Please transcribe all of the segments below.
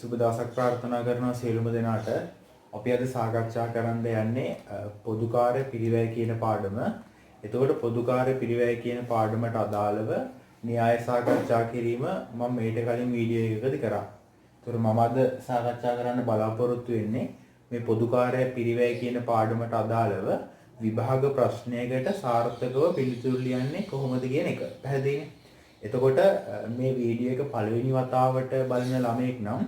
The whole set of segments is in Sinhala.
සුබ දවසක් ප්‍රාර්ථනා කරනවා සියලුම දෙනාට. අපි අද සාකච්ඡා කරන්න යන්නේ පොදුකාර්ය පිරිවැය කියන පාඩම. එතකොට පොදුකාර්ය පිරිවැය කියන පාඩමට අදාළව න්‍යාය සාකච්ඡා කිරීම මම මේට කලින් වීඩියෝ එකකදී කරා. ඒතකොට මම අද සාකච්ඡා කරන්න බලාපොරොත්තු වෙන්නේ මේ පොදුකාර්ය පිරිවැය කියන පාඩමට අදාළව විභාග ප්‍රශ්නයකට සාර්ථකව පිළිතුරු ලියන්නේ කොහොමද කියන එක. පැහැදිලිනේ? එතකොට මේ වීඩියෝ එක පළවෙනි වතාවට බලන ළමයෙක් නම්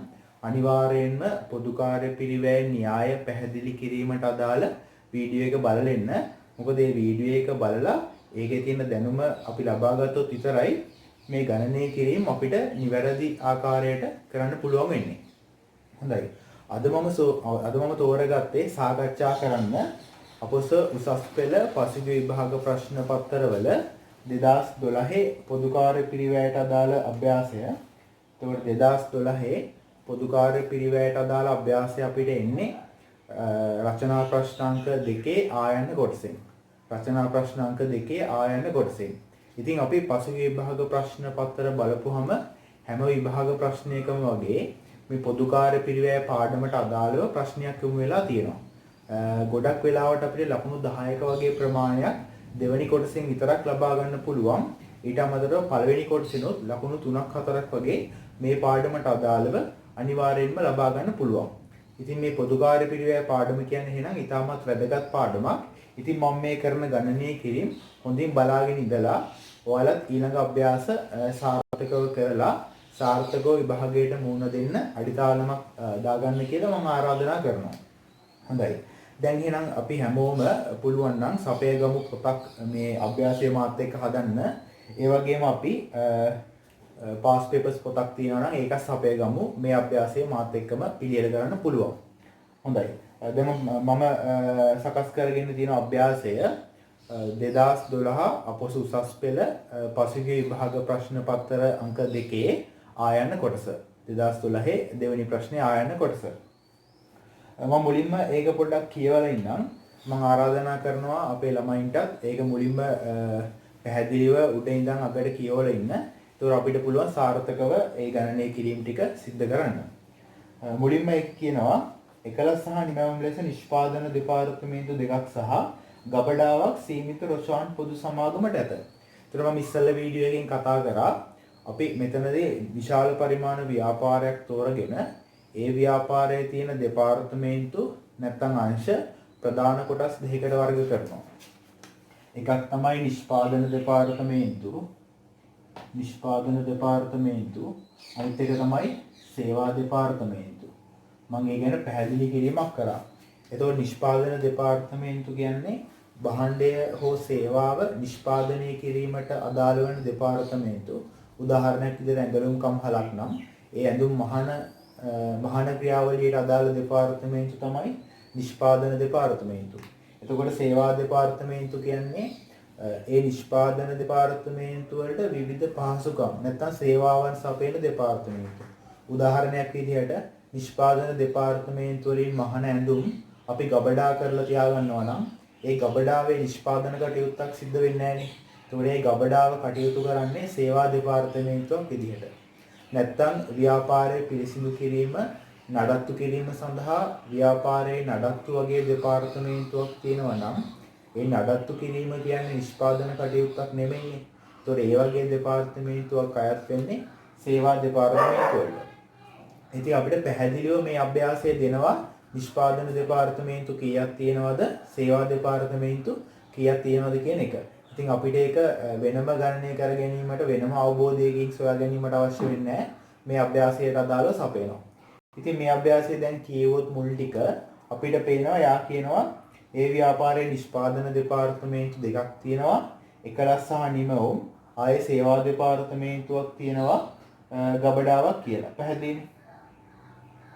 අනිවාර්යයෙන්ම පොදුකාර්ය පිරිවැය න්‍යාය පැහැදිලි කිරීමට අදාළ වීඩියෝ එක බලලෙන්න. මොකද මේ වීඩියෝ එක බලලා ඒකේ තියෙන දැනුම අපි ලබා ගත්තොත් විතරයි මේ ගණනය කිරීම අපිට නිවැරදි ආකාරයට කරන්න පුළුවන් වෙන්නේ. හොඳයි. අද මම තෝරගත්තේ සාකච්ඡා කරන්න අපොස උසස් පෙළ පසුගිය විභාග ප්‍රශ්න පත්‍රවල 2012 පොදුකාර්ය පිරිවැයට අදාළ අභ්‍යාසය. එතකොට 2012 පොදුකාර්ය පිරිවැයට අදාළ අභ්‍යාසය අපිට එන්නේ රචනා ප්‍රශ්නාංක 2 ආයන කොටසෙන්. රචනා ප්‍රශ්නාංක 2 ආයන කොටසෙන්. ඉතින් අපි පසුගිය විභාග ප්‍රශ්න පත්‍ර බලපුවම හැම විභාග ප්‍රශ්නයකම වගේ මේ පොදුකාර්ය පිරිවැය පාඩමට අදාළව ප්‍රශ්නයක් යොමු වෙලා තියෙනවා. ගොඩක් වෙලාවට අපිට ලකුණු 10ක වගේ ප්‍රමාණයක් දෙවෙනි කොටසෙන් විතරක් ලබා ගන්න පුළුවන්. ඊට අමතරව පළවෙනි කොටසිනුත් ලකුණු 3ක් 4ක් වගේ මේ පාඩමට අදාළව අනිවාර්යයෙන්ම ලබා ගන්න පුළුවන්. ඉතින් මේ පොදුකාර්ය පිරිවැය පාඩම කියන්නේ එහෙනම් ඉතාමත් වැදගත් පාඩමක්. ඉතින් මම මේ කරන ගණනීය කිරීම හොඳින් බලාගෙන ඉඳලා ඔයාලත් ඊළඟ අභ්‍යාස සාර්ථකව කරලා සාර්ථකව විභාගයට මුහුණ දෙන්න අඩිතාලමක් දාගන්න කියලා මම ආරාධනා කරනවා. හොඳයි. දැන් එහෙනම් අපි හැමෝම පුළුවන් නම් සපයගමු පොතක් මේ අභ්‍යාසයේ මාත් එක්ක හදන්න. ඒ වගේම අපි පාස් පේපර්ස් පොතක් තියෙනවා නම් ඒකත් සපයගමු. මේ අභ්‍යාසයේ මාත් එක්කම පිළියෙල කරන්න පුළුවන්. හොඳයි. දැන් මම සකස් කරගෙන තියෙන අභ්‍යාසය 2012 අපොස උසස් පෙළ පසුගිය විභාග ප්‍රශ්න පත්‍ර අංක 2 ආයන කොටස. 2012 දෙවෙනි ප්‍රශ්නේ ආයන කොටස. මම මුලින්ම ඒක පොඩ්ඩක් කියවලා ඉන්නම්. මම ආරාධනා කරනවා අපේ ළමයින්ටත් ඒක මුලින්ම පැහැදිලිව උඩ ඉඳන් අගට කියවලා ඉන්න. ඒතකොට අපිට පුළුවන් සාර්ථකව ඒ ගණනය කිරීම ටික සිද්ධ කරන්න. මුලින්ම ඒක කියනවා එකලස් සහ නිමැවුම් ලෙස නිෂ්පාදන දෙපාර්තමේන්තු දෙකක් සහ ගබඩාවක් සීමිත රොෂාන් පොදු සමාගමට ඇත. ඒතකොට මම ඉස්සෙල්ලා වීඩියෝ එකකින් කතා කරා අපි මෙතනදී විශාල පරිමාණ ව්‍යාපාරයක් තෝරගෙන ඒ ව්‍යාපාරයේ තියෙන දෙපාර්තමේන්තු නැත්නම් අංශ ප්‍රධාන කොටස් දෙකකට වර්ග කරනවා. එකක් තමයි නිෂ්පාදන දෙපාර්තමේන්තු. අනිත් එක තමයි සේවා දෙපාර්තමේන්තු. මම ඒ ගැන පැහැදිලි කිරීමක් කරා. එතකොට නිෂ්පාදන දෙපාර්තමේන්තු කියන්නේ භාණ්ඩය හෝ සේවාව නිෂ්පාදනය කිරීමට අදාළ වන දෙපාර්තමේන්තු. උදාහරණයක් විදිහට ඇඟලුම් කම්හලක් නම් ඒ ඇඳුම් මහාන ක්‍රියාවලියට අදාළ දෙපාර්තමේන්තු තමයි නිෂ්පාදන දෙපාර්තමේන්තු. එතකොට සේවා දෙපාර්තමේන්තු කියන්නේ ඒ නිෂ්පාදන දෙපාර්තමේන්තු වලට විවිධ පහසුකම් නැත්නම් සේවාවන් සපයන දෙපාර්තමේන්තු. උදාහරණයක් විදිහට නිෂ්පාදන දෙපාර්තමේන්තු වලින් මහාන ඇඳුම් අපි ගබඩා කරලා තියාගන්නවා නම් ඒ ගබඩාවේ නිෂ්පාදන කටයුත්තක් සිද්ධ වෙන්නේ නැහැ නේ. ඒතකොට ඒ ගබඩාව කටයුතු කරන්නේ සේවා දෙපාර්තමේන්තුවක් විදිහට. නැත්තම් ව්‍යාපාරයේ පිරිසිදු කිරීම නඩත්තු කිරීම සඳහා ව්‍යාපාරයේ නඩත්තු වගේ දෙපාර්තමේන්තුවක් තියෙනවා නම් ඒ නඩත්තු කිරීම කියන්නේ නිෂ්පාදන කටයුත්තක් නෙමෙයිනේ. ඒතකොට ඒ වගේ දෙපාර්තමේන්තුවක් අයත් වෙන්නේ සේවා දෙපාර්තමේන්තුවට. ඉතින් අපිට පැහැදිලිව මේ අභ්‍යාසය දෙනවා නිෂ්පාදන දෙපාර්තමේන්තු කීයක් තියෙනවද සේවා දෙපාර්තමේන්තු කීයක් තියෙනවද කියන එක. ඉතින් අපිට ඒක වෙනම ගණනය කර ගැනීමට වෙනම අවබෝධයකින් සොයා ගැනීමට අවශ්‍ය වෙන්නේ නැහැ. මේ අභ්‍යාසයට අදාළව සපයනවා. ඉතින් මේ අභ්‍යාසය දැන් කියවොත් මුල් ටික අපිට පේනවා යා කියනවා ඒ ව්‍යාපාරයේ නිෂ්පාදන දෙපාර්තමේන්තු දෙකක් තියෙනවා. එකලස් සහ නිමවුම් ආයේ සේවා දෙපාර්තමේන්තුවක් තියෙනවා ගබඩාවක් කියලා. පැහැදිලිනේ?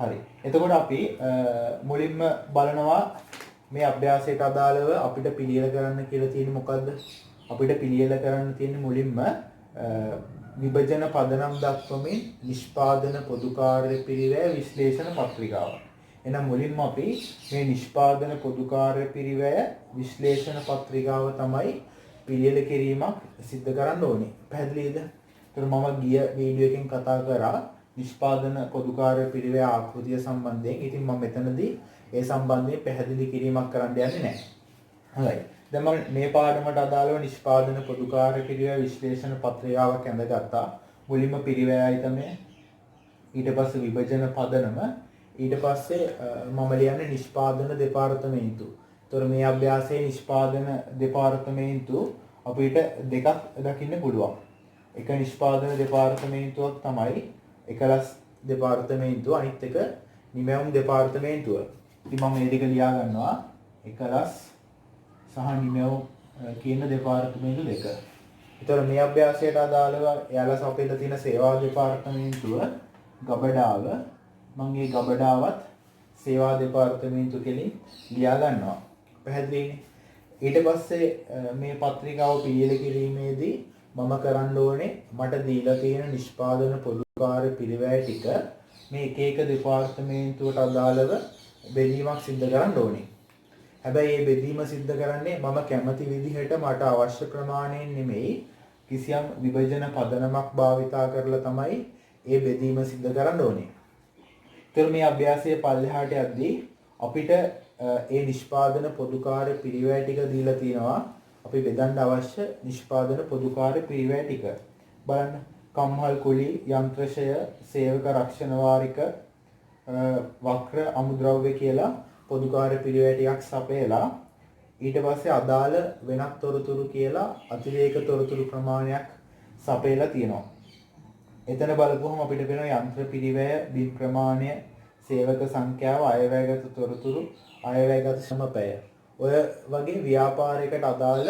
හරි. එතකොට අපි මුලින්ම බලනවා මේ අභ්‍යාසයට අදාළව අපිට පිළියෙල කරන්න කියලා තියෙන්නේ මොකද්ද? අපිට පිළියෙල කරන්න තියෙන්නේ මුලින්ම විභජන පදනම් දක්වමින් නිෂ්පාදන පොදුකාර්ය පිරිවැය විශ්ලේෂණ පත්‍රිකාව. එහෙනම් මුලින්ම අපි මේ නිෂ්පාදන පොදුකාර්ය පිරිවැය විශ්ලේෂණ පත්‍රිකාව තමයි පිළියෙල කිරීමක් සිද්ධ කරන්න ඕනේ. පැහැදිලිද? ඒතර මම ගිය වීඩියෝ එකෙන් කතා කරා නිෂ්පාදන පොදුකාර්ය පිරිවැය ආකෘතිය සම්බන්ධයෙන්. ඉතින් මම මෙතනදී ඒ සම්බන්ධයෙන් පැහැදිලි කිරීමක් කරන්න යන්නේ නැහැ. හොඳයි. දැන් මම මේ පාඩමට අදාළව නිෂ්පාදන පොදුකාර්ය පිරිවැය විශ්ලේෂණ පත්‍රිකාවක් ඇඳගත්තා. මුලින්ම පිරිවැය ආයතනය, ඊට පස්සේ විභජන පදනම, ඊට පස්සේ මම ලියන්නේ නිෂ්පාදන දෙපාර්තමේන්තුව. ඒතර මේ අභ්‍යාසයේ නිෂ්පාදන දෙපාර්තමේන්තුව අපිට දෙකක් දකින්න පුළුවන්. එක නිෂ්පාදන දෙපාර්තමේන්තුවක් තමයි එකලස් දෙපාර්තමේන්තුව, අනිත් එක නිමැවුම් දෙපාර්තමේන්තුව. ඉතින් මම මේ දෙක ලියා ගන්නවා. එකලස් සහ නිමැවුම් කියන දෙපාර්තමේන්තු දෙක. ඒතර මේ අභ්‍යාසයට අදාළව එයාලා සපයලා තියෙන සේවා දෙපාර්තමේන්තුව ගබඩාව, මම මේ ගබඩාවත් සේවා දෙපාර්තමේන්තුව කෙලින් ලියා ගන්නවා. පැහැදිලිනේ? ඊට පස්සේ මේ පත්‍රිකාව පිළියෙල කිරීමේදී මම කරන්න ඕනේ මට දීලා තියෙන නිෂ්පාදන පොදුකාර්ය පිරිවැය ටික මේ එක එක දෙපාර්තමේන්තුවට අදාළව බෙදීමක් සිදු කරන්න ඕනේ. හැබැයි මේ බෙදීම සිදු කරන්නේ මම කැමති විදිහට මට අවශ්‍ය ප්‍රමාණයෙන් නෙමෙයි, කිසියම් විභජන පදනමක් භාවිතා කරලා තමයි මේ බෙදීම සිදු කරන්න ඕනේ. ඒතර මේ අභ්‍යාසයේ පල්ලෙහාට යද්දී අපිට ඒ නිෂ්පාදන පොදුකාර්ය පිරිවැය ටික දීලා තියෙනවා. අපි බෙදන්න අවශ්‍ය නිෂ්පාදන පොදුකාර්ය පිරිවැය ටික. බලන්න. කම්හල් කුලී, යන්ත්‍රශය, සේවක රක්ෂණ වාරික, වක්‍ර අමුද්‍රව්‍ය කියලා පොදුකාර්ය පිරිවැය ටිකක් සපයලා ඊට පස්සේ අදාළ වෙනත් තොරතුරු කියලා අතිරේක තොරතුරු ප්‍රමාණයක් සපයලා තියෙනවා. එතන බලපුවම අපිට පේනවා යන්ත්‍ර පිරිවැය, බිම් ප්‍රමාණය, සේවක සංඛ්‍යාව, අයවැයගත තොරතුරු, අයවැයගත සමපැය. ඔය වගේ ව්‍යාපාරයකට අදාළ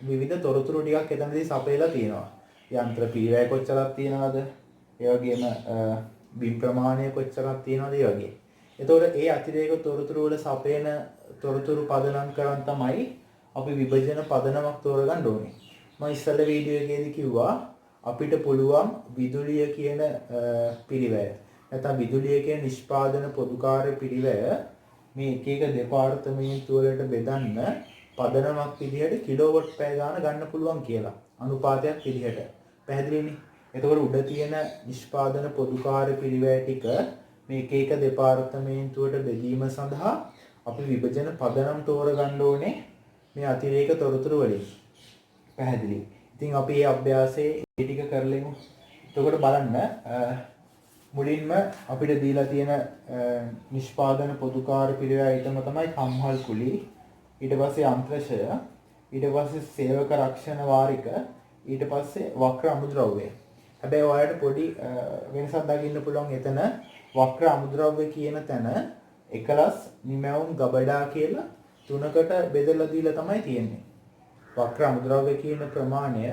විවිධ තොරතුරු ටිකක් එතනදී සපයලා තියෙනවා. යන්ත්‍ර පිරිවැය කොච්චරක් තියෙනවද? ඒ වගේම බිම් ප්‍රමාණය කොච්චරක් තියෙනවද? ඒ වගේ. එතකොට ඒ අතිරේක තොරතුරු වල සපයන තොරතුරු පදනම් කරන් තමයි අපි විභජන පදනමක් තෝරගන්න ඕනේ. මම ඉස්සෙල්ලා වීඩියෝ එකේදී කිව්වා අපිට පුළුවන් විදුලිය කියන පිරිවැය නැත්නම් විදුලිය කියන නිෂ්පාදන පොදුකාර්ය පිරිවැය මේ එක එක දෙපාර්තමේන්තු වලට බෙදන්න පදනමක් විදිහට කිලෝවොට් පැය ගාන ගන්න පුළුවන් කියලා. අනුපාතයක් විදිහට. පැහැදිලිනේ? එතකොට උඩ තියෙන නිෂ්පාදන පොදුකාර්ය පිරිවැය ටික මේ එක එක දෙපාර්තමේන්තුවට බෙදීම සඳහා අපි විභජන පදනම් තෝරගන්න ඕනේ මේ අතිරේක තොරතුරු වලින්. පැහැදිලි. ඉතින් අපි මේ අභ්‍යාසයේ ඒ ටික කරලෙමු. එතකොට බලන්න මුලින්ම අපිට දීලා තියෙන නිෂ්පාදන පොදුකාර්ය පිරිවැය අයිතම තමයි කම්හල් කුලී, ඊට පස්සේ යන්ත්‍රශය, ඊට පස්සේ සේවක රක්ෂණ වාරික, ඊට පස්සේ වක්‍ර අමුද්‍රව්‍ය. හැබැයි ඔයාලට පොඩි වෙනසක් දකින්න පුළුවන්. එතන වක්‍ර අමුද්‍රව්‍ය කියන තැන එකලස්, නිමැවුම්, ගබඩා කියලා තුනකට බෙදලා දීලා තමයි තියෙන්නේ. වක්‍ර අමුද්‍රව්‍ය කියන ප්‍රමාණය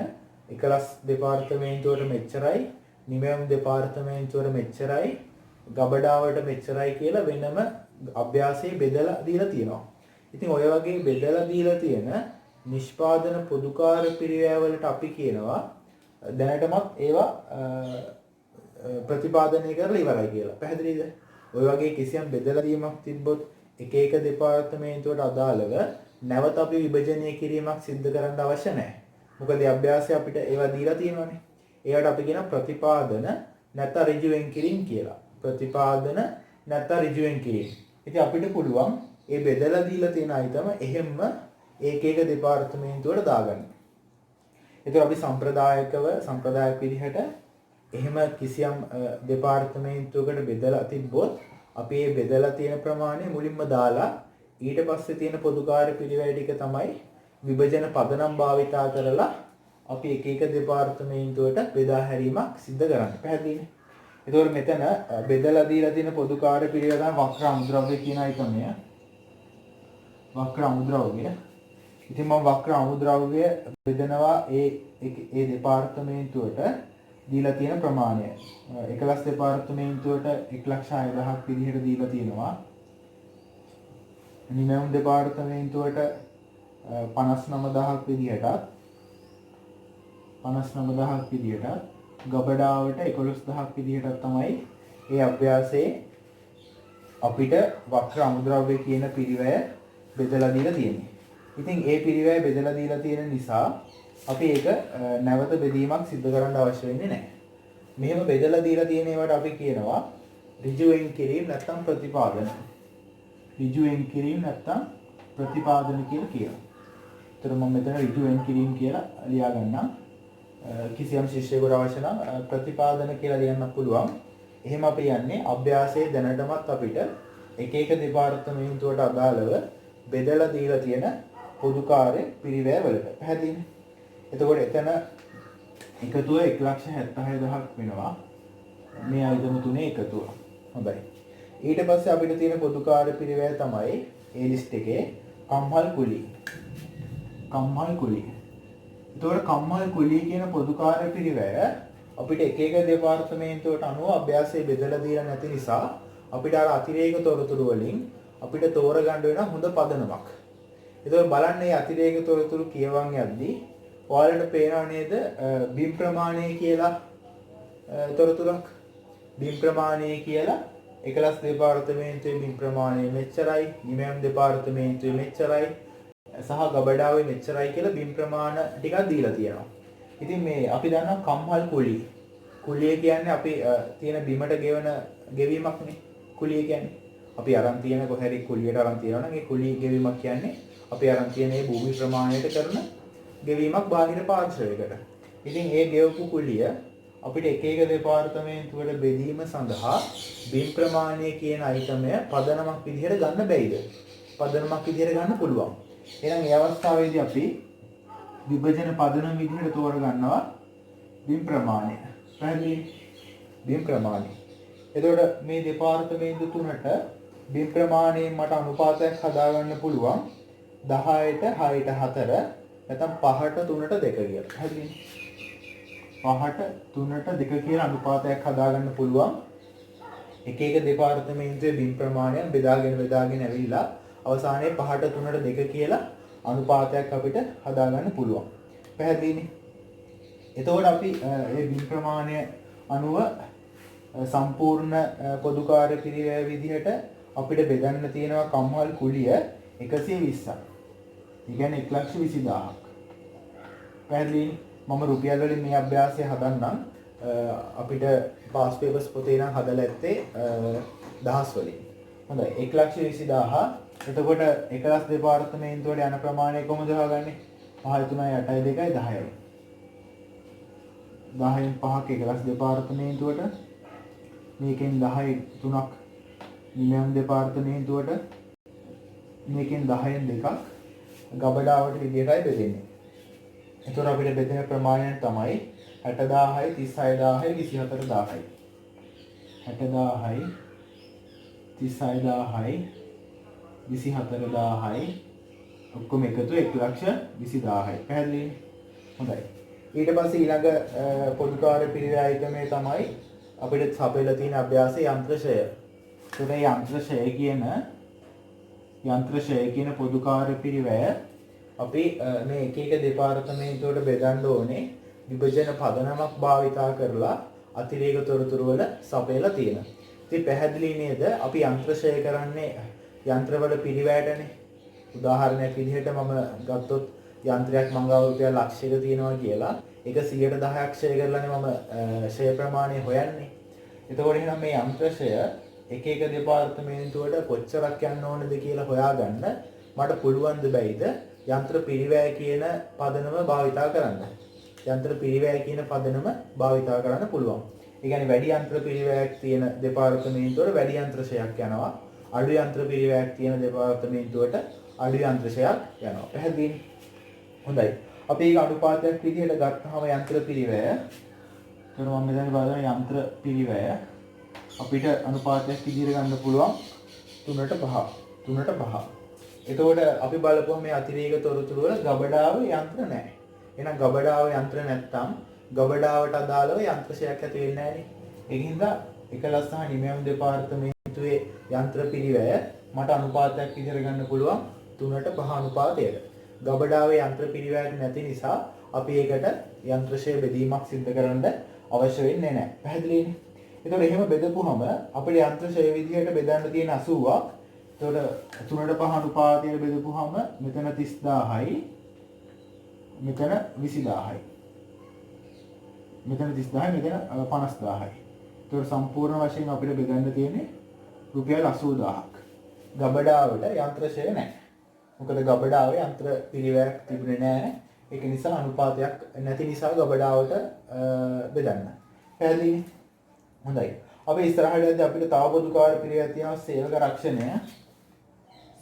එකලස් දෙපාර්තමේන්තුවට මෙච්චරයි, නිමැවුම් දෙපාර්තමේන්තුවට මෙච්චරයි, ගබඩාවට මෙච්චරයි කියලා වෙනම අභ්‍යාසයේ බෙදලා දීලා තියෙනවා. ඉතින් ඔය වගේ බෙදලා දීලා තියෙන නිෂ්පාදන පොදුකාර්ය පිරිවැය වලට අපි කියනවා දැනටමත් ඒවා ප්‍රතිපාදනය කරලා ඉවරයි කියලා. පැහැදිලිද? ඔය වගේ කිසියම් බෙදලා දීමක් තිබ්බොත් එක එක දෙපාර්තමේන්තුවට අදාළව නැවත අපි විභජනය කිරීමක් සිදු කරන්න අවශ්‍ය නැහැ. මොකද මේ අභ්‍යාසය අපිට ඒවා දීලා තියෙනවානේ. ඒවට අපි කියන ප්‍රතිපාදන නැත්නම් ඍජුවෙන් කිරීම කියලා. ප්‍රතිපාදන නැත්නම් ඍජුවෙන් කිරීම. ඉතින් අපිට පුළුවන් මේ බෙදලා දීලා තියෙන අයිතම එහෙම්ම එක එක දෙපාර්තමේන්තුවට දාගන්න. ඒතර අපි සම්ප්‍රදායික විදිහට එහෙම කිසියම් දෙපාර්තමේන්තුවකට බෙදලා තිබ්බොත් අපි මේ බෙදලා තියෙන ප්‍රමාණය මුලින්ම දාලා ඊට පස්සේ තියෙන පොදුකාර්ය පිරිවැය ටික තමයි විභජන පදනම් භාවිතා කරලා අපි එක එක දෙපාර්තමේන්තුවට බෙදා හැරීමක් සිදු කරන්නේ. පැහැදිලිනේ? ඒතකොට මෙතන බෙදලා දීලා තියෙන පොදුකාර්ය පිරිවැය තමයි වක්‍ර අමුද්‍රව්‍ය කියන අයිතමය. වක්‍ර අමුද්‍රව්‍ය. ඉතින් මම වක්‍ර අමුද්‍රව්‍ය බෙදනවා ඒ දෙපාර්තමේන්තුවට දීලා තියෙන ප්‍රමාණය. එකලස් දෙපාර්තමේන්තුවට 1,06,000ක් විදිහට දීලා තියෙනවා. නිමැවුම් දෙපාර්තමේන්තුවට 59,000ක් විදිහටත්, ගබඩාවට 11,000ක් විදිහටත් තමයි මේ අභ්‍යාසයේ අපිට වක්‍ර අමුද්‍රව්‍ය කියන පිරිවැය බෙදලා දීලා තියෙන්නේ. ඉතින් ඒ පිරිවැය බෙදලා දීලා තියෙන නිසා අපි ඒක නැවත බෙදීමක් සිදු කරන්න අවශ්‍ය වෙන්නේ නැහැ. මෙහෙම බෙදලා දීලා තියෙන ඒවාට අපි කියනවා ඍජුවෙන් කිරීම නැත්නම් ප්‍රතිපාදන. ඍජුවෙන් කිරීම නැත්නම් ප්‍රතිපාදන කියලා කියනවා. ඒතර මම මෙතන ඍජුවෙන් කිරීම කියලා ලියා ගන්නම්. කිසියම් ශිෂ්‍යයෙකුට අවශ්‍ය නම් ප්‍රතිපාදන කියලා ලියන්න පුළුවන්. එහෙම අපි යන්නේ අභ්‍යාසයේ දැනටමත් අපිට එක එක දෙපාර්තමේන්තුවට අදාළව බෙදලා දීලා තියෙන පොදු කාර්ය පිරිවැය වලට. පැහැදිලිනේ? එතකොට එතන එකතුව 1,76,000ක් වෙනවා. මේ අයිටම තුනේ එකතුව. හොඳයි. ඊට පස්සේ අපිට තියෙන පොදු කාර්ය පිරිවැය තමයි ඒ ලිස්ට් එකේ කම්හල් කුලී. කම්හල් කුලී. එතකොට කම්හල් කුලී කියන පොදු කාර්ය පිරිවැය අපිට එක එක දෙපාර්තමේන්තුවට අනුව අභ්‍යාසයේ බෙදලා දීලා නැති නිසා අපිට අර අතිරේක තොරතුරු වලින් අපිට තෝරගන්න වෙන හොඳ පදනමක්. එතකොට බලන්න මේ අතිරේක තොරතුරු කියවන් යද්දී ඔයාලට පේනව නේද බිම් ප්‍රමාණය කියලා තොරතුරක්. බිම් ප්‍රමාණය කියලා එකලස් දෙපාර්තමේන්තුවේ බිම් ප්‍රමාණය මෙච්චරයි, නිමැම් දෙපාර්තමේන්තුවේ මෙච්චරයි සහ ගබඩාවේ මෙච්චරයි කියලා බිම් ප්‍රමාණ ටිකක් දීලා තියෙනවා. ඉතින් මේ අපි දන්නවා කම්හල් කුලිය. කුලිය කියන්නේ අපි තියෙන බිමට ගෙවන ගෙවීමක්නේ. කුලිය කියන්නේ අපි අරන් තියෙන කොහරි කුලියට අරන් තියනවා නම් ඒ කුලිය ගෙවීමක් කියන්නේ අපි අරන් තියෙන මේ භූමි ප්‍රමාණයට කරන ගෙවීමක් බාහිර පාර්ශ්වයකට. ඉතින් ඒ ගෙවපු කුලිය අපිට එක එක දෙපාර්තමේන්තුවල බෙදීම සඳහා බිම් ප්‍රමාණය කියන අයිටමය පදනමක් විදිහට ගන්න බැයිද? පදනමක් විදිහට ගන්න පුළුවන්. එහෙනම් මේ අවස්ථාවේදී අපි විභජන පදනම විදිහට තෝරගන්නවා බිම් ප්‍රමාණය. පැහැදිලි? බිම් ප්‍රමාණය. එතකොට මේ දෙපාර්තමේන්තු තුනට බිම් ප්‍රමාණයෙන් මට අනුපාතයක් හදාගන්න පුළුවන් 10ට 6ට 4 නැත්නම් 5ට 3ට 2 කියලා. හරිද? 5ට 3ට 2 කියලා අනුපාතයක් හදාගන්න පුළුවන්. එක එක දෙපාර්තමේන්තුවේ බිම් ප්‍රමාණය බෙදාගෙන ඇවිල්ලා අවසානයේ 5ට 3ට 2 කියලා අනුපාතයක් අපිට හදාගන්න පුළුවන්. පැහැදිලිනේ? එතකොට අපි මේ බිම් ප්‍රමාණය අනුව සම්පූර්ණ පොදු කාර්ය පිරිවැය විදිහට අපිට බෙදන්න තියෙනවා කම්හල් කුලිය 120ක්. ඒ කියන්නේ 1,20,000ක්. පැහැදිලිනේ? මම රුපියල් වලින් මේ අභ්‍යාසය හදන්නම්. අපිට පාස් පේපර්ස් පොතේ නම් හදලා ඇත්තේ දහස් වලින්. හොඳයි 1,20,000. එතකොට එකලස් දෙපාර්තමේන්තුවට යන ප්‍රමාණය කොහොමද හොයාගන්නේ? 5 3 8 2 10යි. 10න් 5ක් එකලස් දෙපාර්තමේන්තුවට, මේකෙන් 10න් 3ක් නිමැම් දෙපාර්තමේන්තුවට, මේකෙන් 10න් 2ක් ගබඩාවට විදියටයි බෙදෙන්නේ. එතකොට අපිට බෙදෙන ප්‍රමාණය තමයි 60000යි 36000යි 24000යි. 60000යි 36000යි 24000යි ඔක්කොම එකතු 1,20,000යි. පැහැදිලිද? හොඳයි. ඊට පස්සේ ඊළඟ පොදු කාර්ය පිරිවැය අයිටමේ තමයි අපිට සපයලා තියෙන අභ්‍යාසයේ යන්ත්‍රශය. ඒතකොට යන්ත්‍රශය කියන පොදු කාර්ය පිරිවැය අපි මේ එක එක දෙපාර්තමේන්තුවට බෙදන්න ඕනේ විභජන පදනමක් භාවිතා කරලා අතිරේක තොරතුරු වල සපයලා තියෙනවා. ඉතින් පැහැදිලි නේද? අපි යන්ත්‍රශය කරන්නේ යන්ත්‍රවල පිරිවැයටනේ. උදාහරණයක් විදිහට මම ගත්තොත් යන්ත්‍රයක් මංගාව රුපියල් ලක්ෂයක තියෙනවා කියලා ඒක 110ක් ක්ෂය කරලානේ මම ක්ෂය ප්‍රමාණය හොයන්නේ. එතකොට එහෙනම් මේ යන්ත්‍රශය එක එක දෙපාර්තමේන්තුවට කොච්චරක් යන්න ඕනද කියලා හොයාගන්න මට පුළුවන් ද බැයිද යන්ත්‍ර පිරිවැය කියන පදනම භාවිතා කරන්න. යන්ත්‍ර පිරිවැය කියන පදනම භාවිතා කරන්න පුළුවන්. ඒ කියන්නේ වැඩි යන්ත්‍ර පිරිවැයක් තියෙන දෙපාර්තමේන්තුවට වැඩි යන්ත්‍රශයක් යනවා. අඩු යන්ත්‍ර පිරිවැයක් තියෙන දෙපාර්තමේන්තුවට අඩු යන්ත්‍රශයක් යනවා. පැහැදිලිද? හොඳයි. අපි ඒක අනුපාතයක් විදිහට ගත්තාම යන්ත්‍ර පිරිවැය. ඒතර මම මෙතන බලන යන්ත්‍ර පිරිවැය අපිට අනුපාතයක් විදිහට ගන්න පුළුවන් 3ට 5. 3ට 5. එතකොට අපි බලපුවම මේ අතිරේක තොරතුරු වල ගබඩාවේ යන්ත්‍ර නැහැ. එහෙනම් ගබඩාවේ යන්ත්‍ර නැත්තම් ගබඩාවට අදාළව යන්ත්‍රශයක් ඇති වෙන්නේ නැහැ නේ. ඒකින්ද එකලස් සහ නිමැම් දෙපාර්තමේන්තුවේ යන්ත්‍ර පිරිවැය මට අනුපාතයක් විදිහට ගන්න පුළුවන් 3ට 5 අනුපාතයකට. ගබඩාවේ යන්ත්‍ර පිරිවැයක් නැති නිසා අපි ඒකට යන්ත්‍රශය බෙදීමක් සිදු කරන්න අවශ්‍ය වෙන්නේ නැහැ. පැහැදිලිනේ? එතකොට එහෙම බෙදපුවම අපිට යන්ත්‍රශය විදිහට බෙදන්න තියෙන 80ක්. එතකොට 3ට 5 අනුපාතයට බෙදපුවම මෙතන 30000යි මෙතන 20000යි. මෙතන 30000යි මෙතන 50000යි. ඒතකොට සම්පූර්ණ වශයෙන් අපිට බෙදන්න තියෙන්නේ රුපියල් 80000ක්. ගබඩාවට යන්ත්‍ර ෂෙයා නැහැ. මොකද ගබඩාවේ යන්ත්‍ර පිරිවැයක් තිබුණේ නැහැ. ඒක නිසා අනුපාතයක් නැති නිසා ගබඩාවට බෙදන්න. පැහැදිලිනේ? හොඳයි. අපි ඉස්සරහට අපිට තව පොදුකාර පිරිවැයක් තියෙනවා සේවක රක්ෂණය.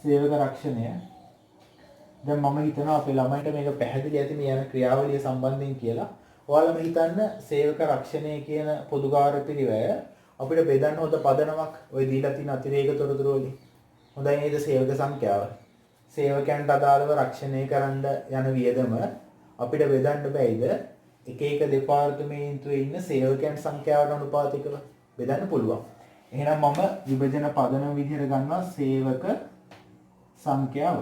සේවක රක්ෂණය. දැන් මම හිතනවා අපේ ළමයින්ට මේක පැහැදිලි ඇති මේ යන ක්‍රියාවලිය සම්බන්ධයෙන් කියලා. ඔයාලම හිතන්න සේවක රක්ෂණය කියන පොදුකාර පිරිවැය අපිට බෙදන්න හොඳ පදනමක් ඔය දීලා තියෙන අතිරේක තොරතුරු වලින්. හොඳයි නේද සේවක සංඛ්‍යාව? සේවකයන්ට අදාළව රක්ෂණය කරන්න යන වියදම අපිට බෙදන්න බැයිද? එක එක දෙපාර්තමේන්තුවේ ඉන්න සේවකයන් සංඛ්‍යාවට අනුපාතිකව බෙදන්න පුළුවන්. එහෙනම් මම විභජන පදනම විදිහට ගන්නවා සේවක සංඛ්‍යාව.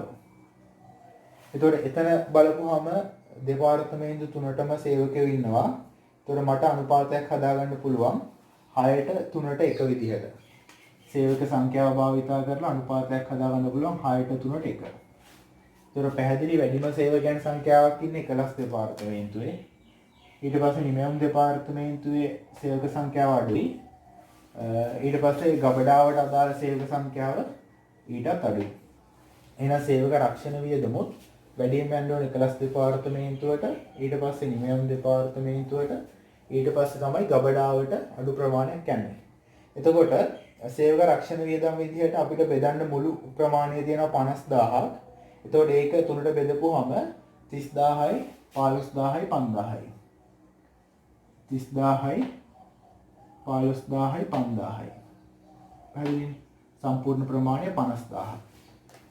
එතකොට එතන බලපුවම දෙපාර්තමේන්තු තුනටම සේවකයෝ ඉන්නවා. එතකොට මට අනුපාතයක් හදාගන්න පුළුවන් 6ට 3ට 1 විදිහට. සේවක සංඛ්‍යාව භාවිතා කරලා අනුපාතයක් හදාගන්න පුළුවන් 6ට 3ට 1. එතකොට පැහැදිලි වැඩිම සේවකයන් සංඛ්‍යාවක් ඉන්නේ 11 දෙපාර්තමේන්තුවේ. ඊට පස්සේ නිමයම් දෙපාර්තමේන්තුවේ සේවක සංඛ්‍යාව අඩුයි. ඊට පස්සේ ගබඩාවට අදාළ සේවක සංඛ්‍යාව ඊටත් අඩුයි. එහෙනම් සේවක රක්ෂණ වියදමුත් වැඩිම යන්න ඕනේ 11 දෙපාර්තමේන්තුවට, ඊට පස්සේ නිමයම් දෙපාර්තමේන්තුවට, ඊට පස්සේ තමයි ගබඩාවට අඩු ප්‍රමාණයක් යන්නේ. එතකොට සේවක රක්ෂණ වියදම් විදිහට අපිට බෙදන්න මුළු ප්‍රමාණය තියෙනවා 50000ක්. එතකොට ඒක තුනට බෙදපුවම 30000යි 15000යි 5000යි. 30000යි 15000යි 5000යි. හරිනේ. සම්පූර්ණ ප්‍රමාණය 50000.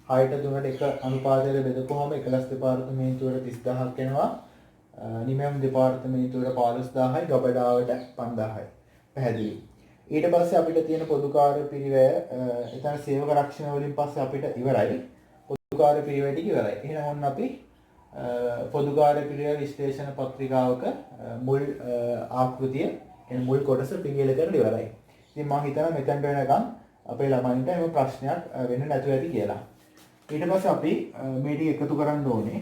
6ට 3ට 1 අනුපාතයට බෙදපුවම 11 දෙපාර්තමේන්තුවට 30000ක් එනවා. නිමයම් දෙපාර්තමේන්තුවට 15000යි ගබඩාවට 5000යි. පැහැදිලි. ඊට පස්සේ අපිට තියෙන පොදුකාර පිරිවැය එතන සේවක රක්ෂණ වලින් පස්සේ අපිට ඉවරයි. පොදුකාර පිරිවැය ටික ඉවරයි. එහෙනම් ඔන්න අපි පොදුකාර පිරිවැය විශ්ලේෂණ පත්‍රිකාවක මුල් ආකෘතිය කියන්නේ මුල් කොටස පිළියෙල කරලා ඉවරයි. ඉතින් මම හිතනවා මෙතනට වෙනකන් අපේ ළමයින්ට මේ ප්‍රශ්නයක් වෙන්න නැතුව ඇති කියලා. ඊට පස්සේ අපි මේ ටික එකතු කරන්න ඕනේ.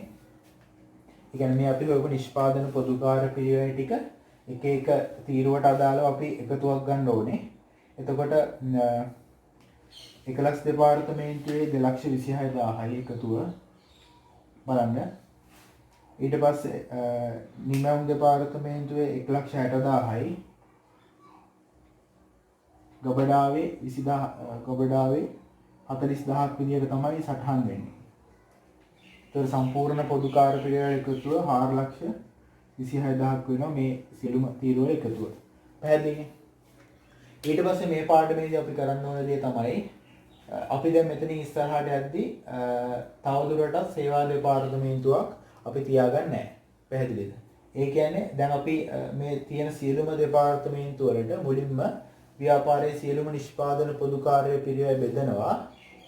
ඒ කියන්නේ මේ අපි ඔයක නිෂ්පාදන පොදුකාර පිරිවැය ටික එක එක තීරුවට අදාළව අපි එකතුවක් ගන්න ඕනේ. එතකොට 11 දෙපාර්තමේන්තුවේ 226000යි එකතුව බලන්න. ඊට පස්සේ නිමයම් දෙපාර්තමේන්තුවේ 160000යි ගබඩාවේ 20000 ගබඩාවේ 40000ක් විදියට තමයි සටහන් වෙන්නේ. ඒතර සම්පූර්ණ පොදුකාර පිරිවැය එකතුව 426000ක් වෙනවා මේ සියලුම තීරුවල එකතුව. පැහැදිලිනේ? ඊට පස්සේ මේ පාඩමේදී අපි කරන්න ඕන දේ තමයි අපි දැන් මෙතනින් ඉස්සරහට යද්දී තවදුරටත් සේවා දෙපාර්තමේන්තුවක් අපි තියාගන්නේ නැහැ. පැහැදිලිද? ඒ කියන්නේ දැන් අපි මේ තියෙන සියලුම දෙපාර්තමේන්තු වලට මුලින්ම ව්‍යාපාරයේ සියලුම නිෂ්පාදන පොදුකාර්ය පිරිවැය බෙදනවා.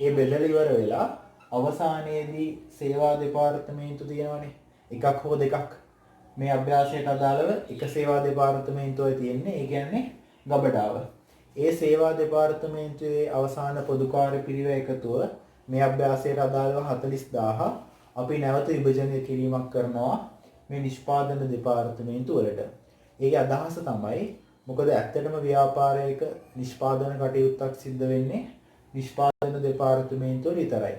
ඒ බෙදලා ඉවර වෙලා අවසානයේදී සේවා දෙපාර්තමේන්තු තියෙනවනේ. එකක් හෝ දෙකක්. මේ අභ්‍යාසයට අදාළව එක සේවා දෙපාර්තමේන්තුවයි තියෙන්නේ. ඒ කියන්නේ ගබඩාව. ඒ සේවා දෙපාර්තමේන්තුවේ අවසාන පොදුකාර්ය පිරිවැය එකතුව මේ අභ්‍යාසයට අදාළව 40000 අපි නැවත විභජනය කිරීමක් කරනවා මේ නිෂ්පාදන දෙපාර්තමේන්තු වලට. ඒකේ අදහස තමයි මොකද ඇත්තටම ව්‍යාපාරයක නිෂ්පාදන කටයුත්තක් සිද්ධ වෙන්නේ නිෂ්පාදන දෙපාර්තමේන්තුව විතරයි.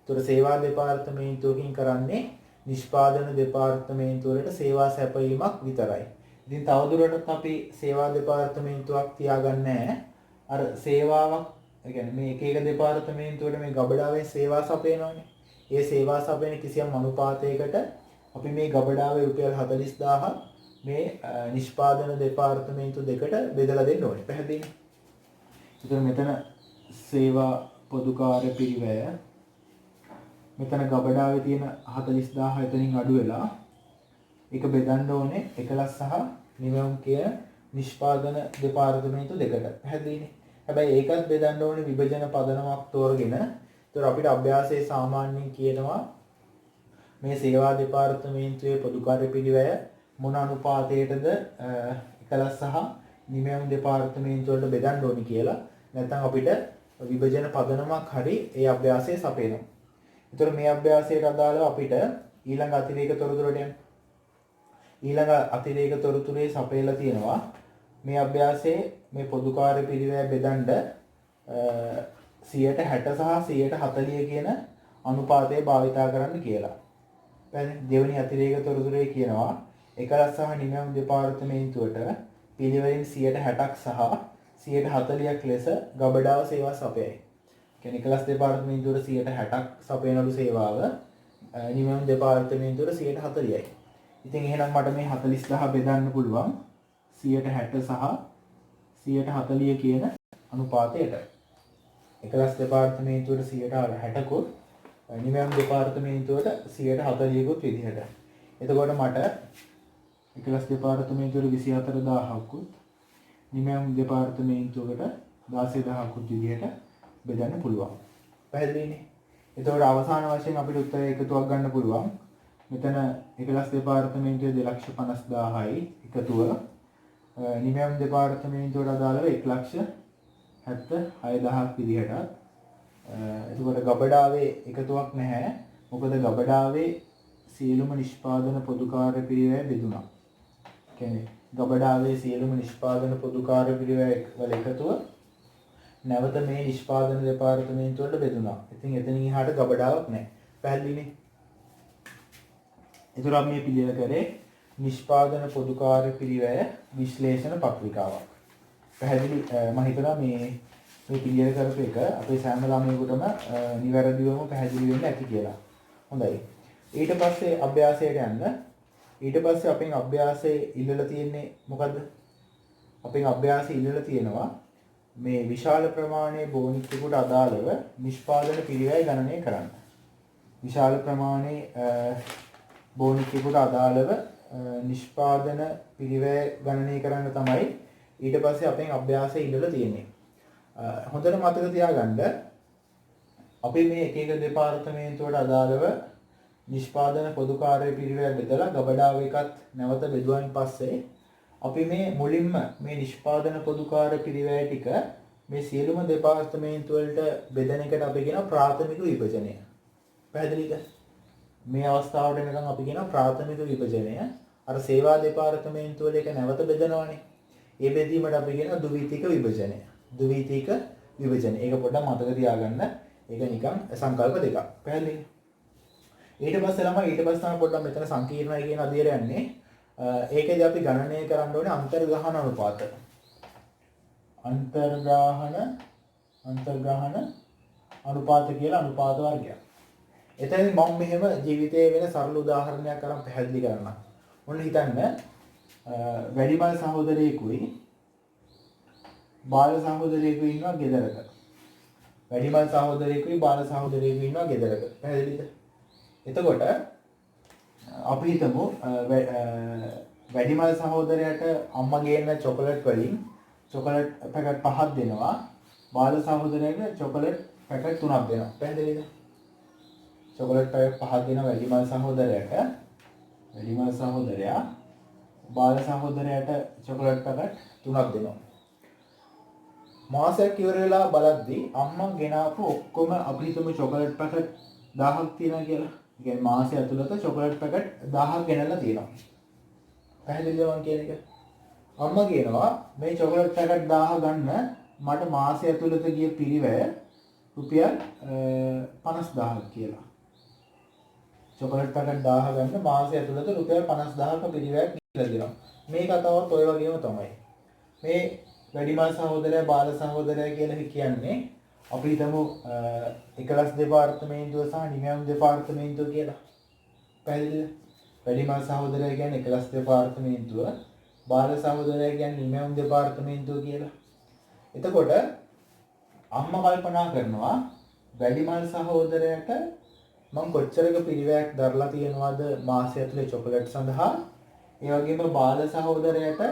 ඒතර සේවා දෙපාර්තමේන්තුවකින් කරන්නේ නිෂ්පාදන දෙපාර්තමේන්තුව වලට සේවා සැපයීමක් විතරයි. ඉතින් තවදුරටත් අපි සේවා දෙපාර්තමේන්තුවක් තියාගන්නේ නැහැ. අර සේවාවක්, ඒ කියන්නේ මේ එක එක දෙපාර්තමේන්තුවල මේ ගබඩාවේ සේවා සපයනවානේ. ඒ සේවා සපයන කිසියම් අනුපාතයකට අපි මේ ගබඩාවේ රුපියල් 40000 මේ නිෂ්පාදන දෙපාර්තමේන්තු දෙකට බෙදලා දෙන්න ඕනේ. පැහැදිලිද? ඒතර මෙතන සේවා පොදුකාර පිරිවැය මෙතන ගබඩාවේ තියෙන 40000 එතනින් අඩු වෙලා ඒක බෙදන්න ඕනේ 11 සහ නිමයම් කියන නිෂ්පාදන දෙපාර්තමේන්තු දෙකට. පැහැදිලිනේ? හැබැයි ඒකත් බෙදන්න ඕනේ විභජන පදනමක් තෝරගෙන. ඒතර අපිට අභ්‍යාසයේ සාමාන්‍යයෙන් කියනවා මේ සේවා දෙපාර්තමේන්තුවේ පොදුකාර්ය පිරිවැය මොන අනුපාතයටද 11 සහ නිමයම් දෙපාර්තමේන්තු වලට බෙදන්න ඕනි කියලා. නැත්නම් අපිට විභජන පදනමක් හරි ඒ අභ්‍යාසයේ සපයනවා. ඒතර මේ අභ්‍යාසයට අදාළව අපිට ඊළඟ අතිරේක තොරතුරට යන්න. ඊළඟ අතිරේක තොරතුරේ සපයලා තියෙනවා මේ අභ්‍යාසයේ මේ පොදුකාර්ය පිරිවැය බෙදන්න 60 සහ 140 කියන අනුපාතය භාවිතා කරන්න කියලා. දෙවෙනි අතිරේක තොරතුරේ කියනවා එකලස් සහ නිමැවුම් දෙපාර්තමේන්තුවට පිළිවෙලින් 60ක් සහ 140ක් ලෙස ගබඩාව සේවා සපයයි. කියන්නේ එකලස් දෙපාර්තමේන්තුවට 60ක් සපයනලු සේවාව නිමැවුම් දෙපාර්තමේන්තුවට 140යි. ඉතින් එහෙනම් මට මේ 40000 බෙදන්න පුළුවන් 60 සහ 140 කියන අනුපාතයට. එකලස් දෙපාර්තමේන්තුවට 60කුත් නිමැවුම් දෙපාර්තමේන්තුවට 140කුත් විදිහට. එතකොට මට එකලස් දෙපාර්තමේන්තුවට 24000කුත් නිමැවුම් දෙපාර්තමේන්තුවට 16000කුත් විදිහට බෙදන්න පුළුවන්. පැහැදිලිනේ? එතකොට අවසාන වශයෙන් අපිට උත්තරය එකතුවක් ගන්න පුළුවන්. මෙතන එකලස් දෙපාර්තමේන්තුවේ 250000යි එකතුව නිමැවුම් දෙපාර්තමේන්තුවට අදාළව 176000ක් විදිහට. එතකොට ගබඩාවේ එකතුවක් නැහැ. මොකද ගබඩාවේ සියලුම නිෂ්පාදන පොදුකාර්ය පිරිවැය බෙදුණා. කියන්නේ ගබඩාවේ සියලුම නිෂ්පාදන පොදුකාර්ය පිරිවැය වල එකතුව නැවත මේ නිෂ්පාදන දෙපාර්තමේන්තුවට බෙදුණා. ඉතින් එතනින් එහාට ගබඩාවක් නැහැ. පැහැදිලිනේ? ඒතර අපි මේ පිළිවෙල කරේ නිෂ්පාදන පොදුකාර්ය පිරිවැය විශ්ලේෂණ පත්‍රිකාවක්. පැහැදිලි මම හිතනවා මේ පිළිවෙල කරපු එක අපේ සෑම ළමයෙකුටම නිවැරදිවම පැහැදිලි වෙන්න ඇති කියලා. හොඳයි. ඊට පස්සේ අභ්‍යාසයට යන්න. ඊට පස්සේ අපෙන් අභ්‍යාසයේ ඉල්ලලා තියෙන්නේ මොකද්ද? අපෙන් අභ්‍යාසයේ ඉල්ලලා තියෙනවා මේ විශාල ප්‍රමාණයේ බෝනික්කෙකුට අදාළව නිෂ්පාදන පිරිවැය ගණනය කරන්න. විශාල ප්‍රමාණයේ බෝනික්කෙකුට අදාළව නිෂ්පාදන පිරිවැය ගණනය කරන්න තමයි ඊට පස්සේ අපෙන් අභ්‍යාසයේ ඉල්ලලා තියෙන්නේ. හොඳට මතක තියාගන්න අපි මේ එක එක දෙපාර්තමේන්තුවට අදාළව නිෂ්පාදන පොදුකාර්ය පිරිවැය බෙදලා ගබඩාව එකත් නැවත බෙදුවායින් පස්සේ අපි මේ මුලින්ම මේ නිෂ්පාදන පොදුකාර්ය පිරිවැය ටික මේ සියලුම දෙපාර්තමේන්තු වලට බෙදන එකට අපි කියන ප්‍රාථමික විභජනය. පැහැදිලිද? මේ අවස්ථාවට එනකන් අපි කියන ප්‍රාථමික විභජනය අර සේවා දෙපාර්තමේන්තු වල එක නැවත බෙදනවානේ. ඒ බෙදීමට අපි කියන ද්විතීක විභජනය. ද්විතීක විභජනය. ඒක පොඩ්ඩක් මතක තියාගන්න. ඒක නිකන් සංකල්ප දෙකක්. පැහැදිලිද? ඊට පස්සේ තමයි පොඩ්ඩක් මෙතන සංකීර්ණයි කියන අදියර යන්නේ. ඒකේදී අපි ගණනය කරන්න ඕනේ අන්තර්ග්‍රහණ අනුපාත. අන්තර්ග්‍රහණ අනුපාත කියලා අනුපාත වර්ගයක්. එතනදී මම මෙහෙම ජීවිතයේ වෙන සරල උදාහරණයක් අරන් පැහැදිලි කරන්නම්. ඔන්න හිතන්න වැඩිමල් සහෝදරයෙකුයි බාල සහෝදරයෙකුයි ඉන්නවා ගෙදරක. වැඩිමල් සහෝදරයෙකුයි බාල සහෝදරයෙකුයි ඉන්නවා ගෙදරක. පැහැදිලිද? එතකොට අපි හිතමු වැඩිමල් සහෝදරයාට අම්මා ගේන චොකලට් වලින් චොකලට් පැකට් 5ක් දෙනවා. බාල සහෝදරයාට චොකලට් පැකට් 3ක් දෙනවා. පැහැදිලිද? චොකලට් පැකට් 5ක් දෙනවා වැඩිමල් සහෝදරයාට. වැඩිමල් සහෝදරයා බාල සහෝදරයාට චොකලට් පැකට් 3ක් දෙනවා. මාසයක් ඉවර වෙලා බලද්දී අම්මා ගෙනාපු ඔක්කොම අපි හිතමු චොකලට් පැකට් 1000ක් තියෙනවා කියලා. ඒ කියන්නේ මාසය ඇතුළත චොකලට් පැකට් 1000ක් ගෙනල්ලා තියෙනවා. පැහැදිලිද මම කියන එක? අම්මා කියනවා මේ චොකලට් පැකට් 1000 ගන්න මට මාසය ඇතුළත ගිය පිරිවැය රුපියල් 50000ක් කියලා. චොකලට් පැකට් 1000 ගන්න මාසය ඇතුළත රුපියල් 50000ක පිරිවැයක් කියලා දෙනවා. මේ කතාවත් ඔය වගේම තමයි. මේ වැඩිමල් සහෝදරයා බාල සහෝදරයා කියලා කියන්නේ අපි හිතමු එකලස් දෙපාර්තමේන්තුව සහ නිමැවුම් දෙපාර්තමේන්තුව කියලා. පැහැදිලිද? වැඩිමල් සහෝදරයා කියන්නේ එකලස් දෙපාර්තමේන්තුව, බාල සහෝදරයා කියන්නේ නිමැවුම් දෙපාර්තමේන්තුව කියලා. එතකොට අම්මා කල්පනා කරනවා වැඩිමල් සහෝදරයාට මම කොච්චරක පිරිවැයක් දරලා තියෙනවද මාසය ඇතුලේ චොකලට් සඳහා? ඒ වගේම බාල සහෝදරයාට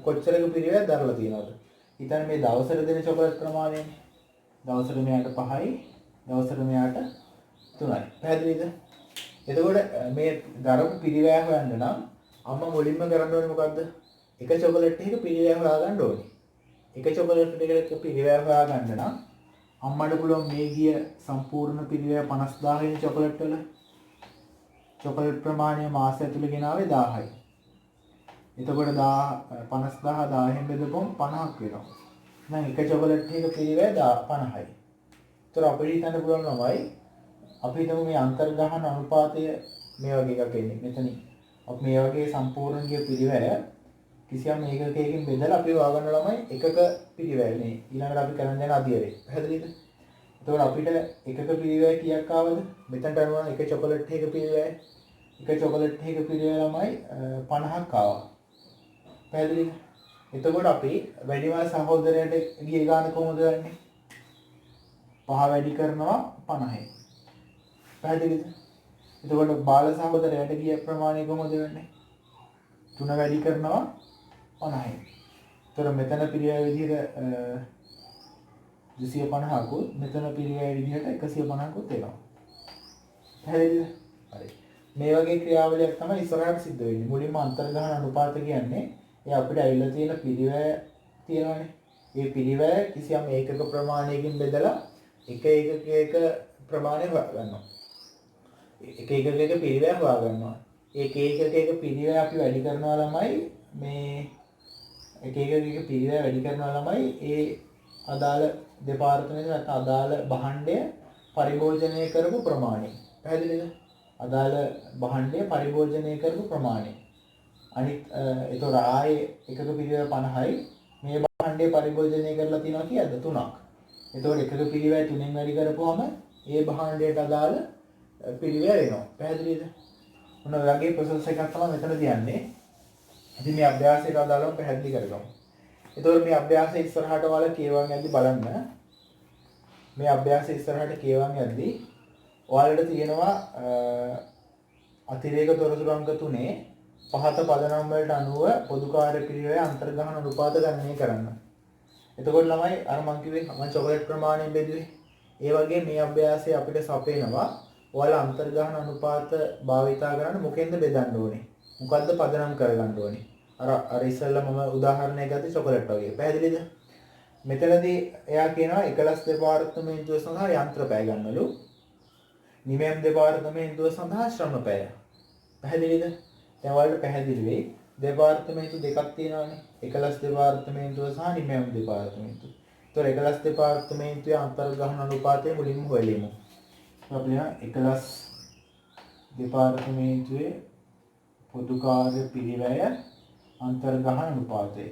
කොච්චරක පිරිවැයක් දරලා තියෙනවද? හිතන්න මේ දවසට දෙන චොකලට් ප්‍රමාණයනේ. දවසට මෙයාට 5යි, දවසට මෙයාට 3යි. පැහැදිලිද? එතකොට මේ දරපු පිරිවැය හොයන්න නම් අම්මා මුලින්ම කරන්න ඕනේ මොකද්ද? එක චොකලට් එකක පිරිවැය හොයාගන්න ඕනේ. එක චොකලට් එකක පිරිවැය හොයාගන්න නම් අම්මට පුළුවන් මේ ගිය සම්පූර්ණ පිරිවැය 50000 වෙනි චොකලට් වල චොකලට් ප්‍රමාණය මාසය ඇතුළේ ගෙනාවේ 1000යි. එතකොට 50000 1000න් බෙදපුවම 50ක් වෙනවා. එහෙනම් එක චොකලට් එකක පිරිවැය 50යි. ඒතර අපිට හිතන්න පුළුවන් ළමයි අපි හිතමු මේ අන්තර්ගහන අනුපාතය මේ වගේ එකක් එන්නේ. මෙතනින් අපි මේ වගේ සම්පූර්ණ ගිය පිරිවැය කිසියම් ඒකකයකින් බෙදලා අපි හොයාගන්න ළමයි එකක පිරිවැයනේ. ඊළඟට අපි කරන්න යන අධ්‍යයනය. පැහැදිලිද? එතකොට අපිට එකක පිරිවැය කීයක් ආවද? මෙතනට අනුව එක චොකලට් එකක පිරිවැය. එක චොකලට් එකක පිරිවැය ළමයි 50ක් ආවා. පැහැදිලිද? එතකොට අපි වැඩිමල් සහෝදරයට ගිය ගාන කොහොමද ගන්නෙ? 5 වැඩි කරනවා 50යි. පැහැදිලිද? එතකොට බාල සහෝදරයට ගිය ප්‍රමාණය කොහොමද වෙන්නේ? 3 වැඩි කරනවා 50යි. ඒතර මෙතන පිරිවැය විදිහට 250කුත් මෙතන පිරිවැය විදිහට 150කුත් එනවා. පැහැදිලිද? හරි. මේ වගේ ක්‍රියාවලියක් තමයි ඉස්සරහට සිද්ධ වෙන්නේ. මුලින්ම අන්තර්ගහන අනුපාත කියන්නේ ඒ අපිට ඇවිල්ලා තියෙන පිරිවැය තියෙනවානේ. ඒ පිරිවැය කිසියම් ඒකක ප්‍රමාණයකින් බෙදලා එක ඒකකයක ප්‍රමාණය හොයාගන්නවා. එක ඒකකයක පිරිවැය හොයාගන්නවා. ඒ ඒකකයක පිරිවැය අපි වැඩි කරනවා ළමයි මේ එක ඒකකයක පිරිවැය වැඩි කරනවා ළමයි ඒ අදාළ දෙපාර්තමේන්තුව නැත්නම් අදාළ භාණ්ඩය පරිභෝජනය කරපු ප්‍රමාණය. පැහැදිලිද? අදාළ භාණ්ඩය පරිභෝජනය කරපු ප්‍රමාණය. අනිත් ඒතොර ආයේ එකක පිරිවැය 50යි මේ භාණ්ඩය පරිභෝජනය කරලා තියෙනවා කීයද? 3ක්. ඒතකොට එකක පිරිවැය 3ෙන් වැඩි කරපුවම ඒ භාණ්ඩයට අදාළ පිරිවැය වෙනවා. පැහැදිලිද? මොන වගේ ප්‍රොසෙස් එකක් තමයි මෙතන තියන්නේ. ඉතින් මේ අභ්‍යාසයට අදාළව පැහැදිලි කරගමු. ඒතකොට මේ අභ්‍යාසය ඉස්සරහට ඔයාලා කියවන්න යද්දි බලන්න. මේ අභ්‍යාසය ඉස්සරහට කියවන්න යද්දි ඔයාලට තියෙනවා අතිරේක තොරතුරු අංක 3 පහත පදනම් වලට අනුව පොදුකාර්ය පිරිවැය අන්තර්ගහන අනුපාත ගණනය කරන්න. එතකොට ළමයි අර මං කිව්වේ මම චොකලට් ප්‍රමාණයෙන් බෙදුවේ. ඒ වගේ මේ අභ්‍යාසය අපිට සපේනවා. ඔයාලා අන්තර්ගහන අනුපාත භාවිතා කරන්න මොකෙන්ද බෙදන්න ඕනේ? මොකද්ද පදනම් කරගන්න ඕනේ? අර ඉස්සෙල්ලා මම උදාහරණයක් ගත්තේ චොකලට් වගේ. පැහැදිලිද? මෙතනදී එයා කියනවා එකලස් දෙපාර්තමේන්තුව සඳහා යන්ත්‍ර පැය ගන්නලු. නිමැම් දෙපාර්තමේන්තුව සඳහා ශ්‍රම පැය. පැහැදිලිද? දැන් ඔයාලට පැහැදිලි වෙයි. දෙපාර්තමේන්තු දෙකක් තියෙනවානේ. එකලස් දෙපාර්තමේන්තුව සහ නිමැම් දෙපාර්තමේන්තුව. ඒතකොට එකලස් දෙපාර්තමේන්තුවේ අන්තර්ගහන අනුපාතය මුලින්ම හොයලෙමු. අපි එකලස් දෙපාර්තමේන්තුවේ පොදුකාර්ය පිරිවැය අන්තර්ගහන අනුපාතය.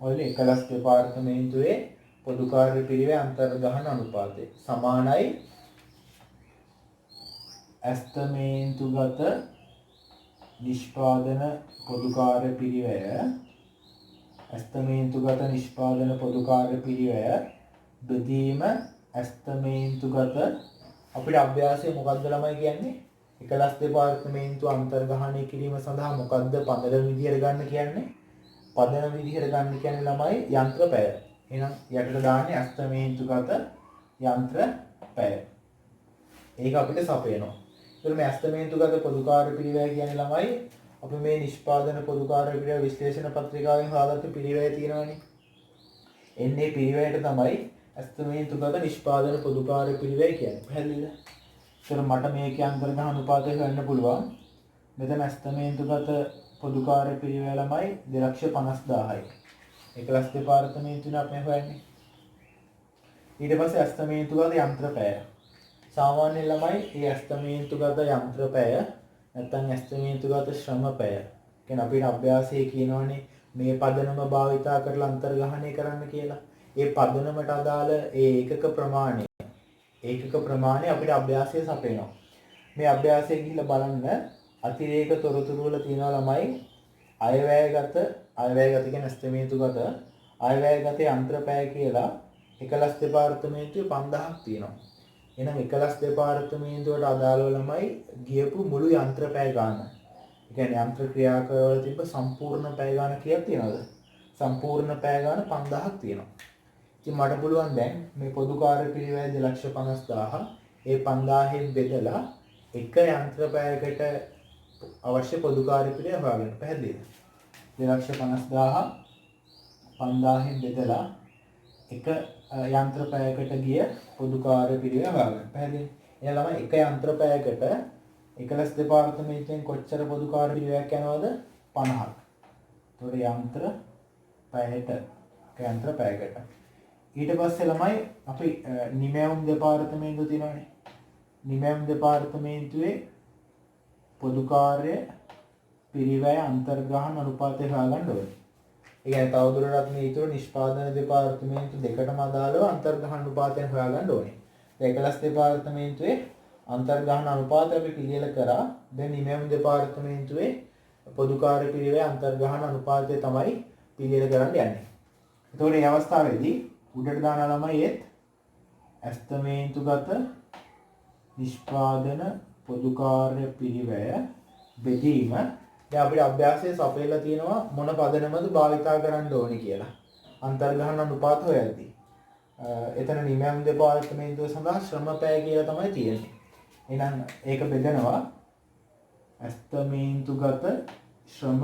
ඔයලා එකලස් දෙපාර්තමේන්තුවේ පොදුකාර්ය පිරිවැය අන්තර්ගහන අනුපාතය සමානයි ඇස්තමේන්තුගත නිෂ්පාදන පොදුකාර්ය පිරිවැය ඇස්තමේන්තුගත නිෂ්පාදන පොදුකාර්ය පිරිවැය බෙදීම ඇස්තමේන්තුගත අපිට අභ්‍යාසය මොකක්ද ළමයි කියන්නේ? එකලස් දෙපාර්තමේන්තුව අන්තර්ගහනය කිරීම සඳහා මොකක්ද පදනම විදිහට ගන්න කියන්නේ? පදනම විදිහට ගන්න කියන්නේ ළමයි යන්ත්‍ර පැය. එහෙනම් යටට දාන්නේ ඇස්තමේන්තුගත යන්ත්‍ර පැය. ඒක අපිට සපයනවා. ඒතර මේ ඇස්තමේන්තුගත පොදුකාර්ය පිරිවැය කියන්නේ ළමයි අපි මේ නිෂ්පාදන පොදුකාර්ය පිරිවැය විශ්ලේෂණ පත්‍රිකාවෙන් හොයාගත්ත පිරිවැය තියෙනවානේ. එන්නේ පිරිවැයට තමයි ඇස්තමේන්තුගත නිෂ්පාදන පොදුකාර්ය පිරිවැය කියන්නේ. පැහැදිලිද? ඒතර මට මේකේ අන්තර්ගහන අනුපාතය හොයන්න පුළුවන්. මෙතන ඇස්තමේන්තුගත පොදුකාර්ය පිරිවැය ළමයි 250000යි. එකලස් දෙපාර්තමේන්තුවේ අපි හොයන්නේ. ඊට පස්සේ ඇස්තමේන්තුගත යන්ත්‍ර පැය. සාමාන්‍ය ළමයි මේ ඇස්තමේන්තුගත යන්ත්‍ර පැය නැත්නම් ඇස්තමේන්තුගත ශ්‍රම පැය. කියන්නේ අපේ අභ්‍යාසයේ කියනවනේ මේ පදනම භාවිතා කරලා අන්තර්ගහනය කරන්න කියලා. ඒ පදනමට අදාළ ඒ ඒකක ප්‍රමාණය අපිට අභ්‍යාසයේ සපයනවා. මේ අභ්‍යාසයේ ගිහිල්ලා බලන්න අතිරේක තොරතුරු වල තියෙනවා ළමයි අයවැයගත කියන්නේ ඇස්තමේන්තුගත අයවැයගත යන්ත්‍ර පැය කියලා එකලස් දෙපාර්තමේන්තුවේ 5000ක් තියෙනවා. එහෙනම් එකලස් දෙපාර්තමේන්තුවට අදාළව ළමයි ගියපු මුළු යන්ත්‍ර පැය ගාන. ඒ කියන්නේ යන්ත්‍ර ක්‍රියාකවල තිබ්බ සම්පූර්ණ පැය ගාන කීයක් තියෙනවද? සම්පූර්ණ පැය ගාන 5000ක් තියෙනවා. ඉතින් මට පුළුවන් දැන් මේ පොදුකාර්ය පිරිවැය 250000 ඒ 5000න් බෙදලා එක යන්ත්‍ර පැයකට අවශ්‍ය පොදුකාර්ය පිරිවැය හොයාගන්න. පැහැදිලිද? 250000 5000න් බෙදලා එක යන්ත්‍ර පැයකට ගිය පොදුකාර්ය පිරිවැය හොයාගන්න. පැහැදිලි? එහෙනම් ළමයි එක යන්ත්‍ර පැයකට එකලස් දෙපාර්තමේන්තුවෙන් කොච්චර පොදුකාර්ය පිරිවැයක් යනවද? 50ක්. එතකොට යන්ත්‍ර පැයට යන්ත්‍ර පැයකට. ඊට පස්සේ ළමයි අපි නිමැවුම් දෙපාර්තමේන්තුව තියෙනවානේ. නිමැවුම් දෙපාර්තමේන්තුවේ පොදු කාර්ය පිරිවැය අන්තර්ග්‍රහණ අනුපාතය හොයාගන්න ඕනේ. ඒ කියන්නේ තවදුරටත් මේ ඊටු නිෂ්පාදන දෙපාර්තමේන්තු දෙකටම අදාළව අන්තර්ග්‍රහණ අනුපාතය හොයාගන්න ඕනේ. ඒකලස් දෙපාර්තමේන්තුවේ අන්තර්ග්‍රහණ අනුපාතය අපි පිළියෙල කරා. දැන් නිමැවුම් දෙපාර්තමේන්තුවේ පොදු කාර්ය පිරිවැය අන්තර්ග්‍රහණ අනුපාතය තමයි පිළියෙල කරන්න යන්නේ. එතකොට මේ අවස්ථාවේදී උඩට දාන ළමයි ඒත් ඇස්තමේන්තුගත නිෂ්පාදන පොදු කාර්ය පිරිවැය බෙදීම. දැන් අපිට අභ්‍යාසයේ සපයලා තියෙනවා මොන පදනමද භාවිතා කරන්න ඕනේ කියලා. අන්තර්ග්‍රහණ අනුපාත හොයද්දී. එතන නිමැවුම් දෙපාර්තමේන්තුව සඳහා ශ්‍රම පැය කියලා තමයි තියෙන්නේ. එහෙනම් ඒක බෙදනවා ඇස්තමේන්තුගත ශ්‍රම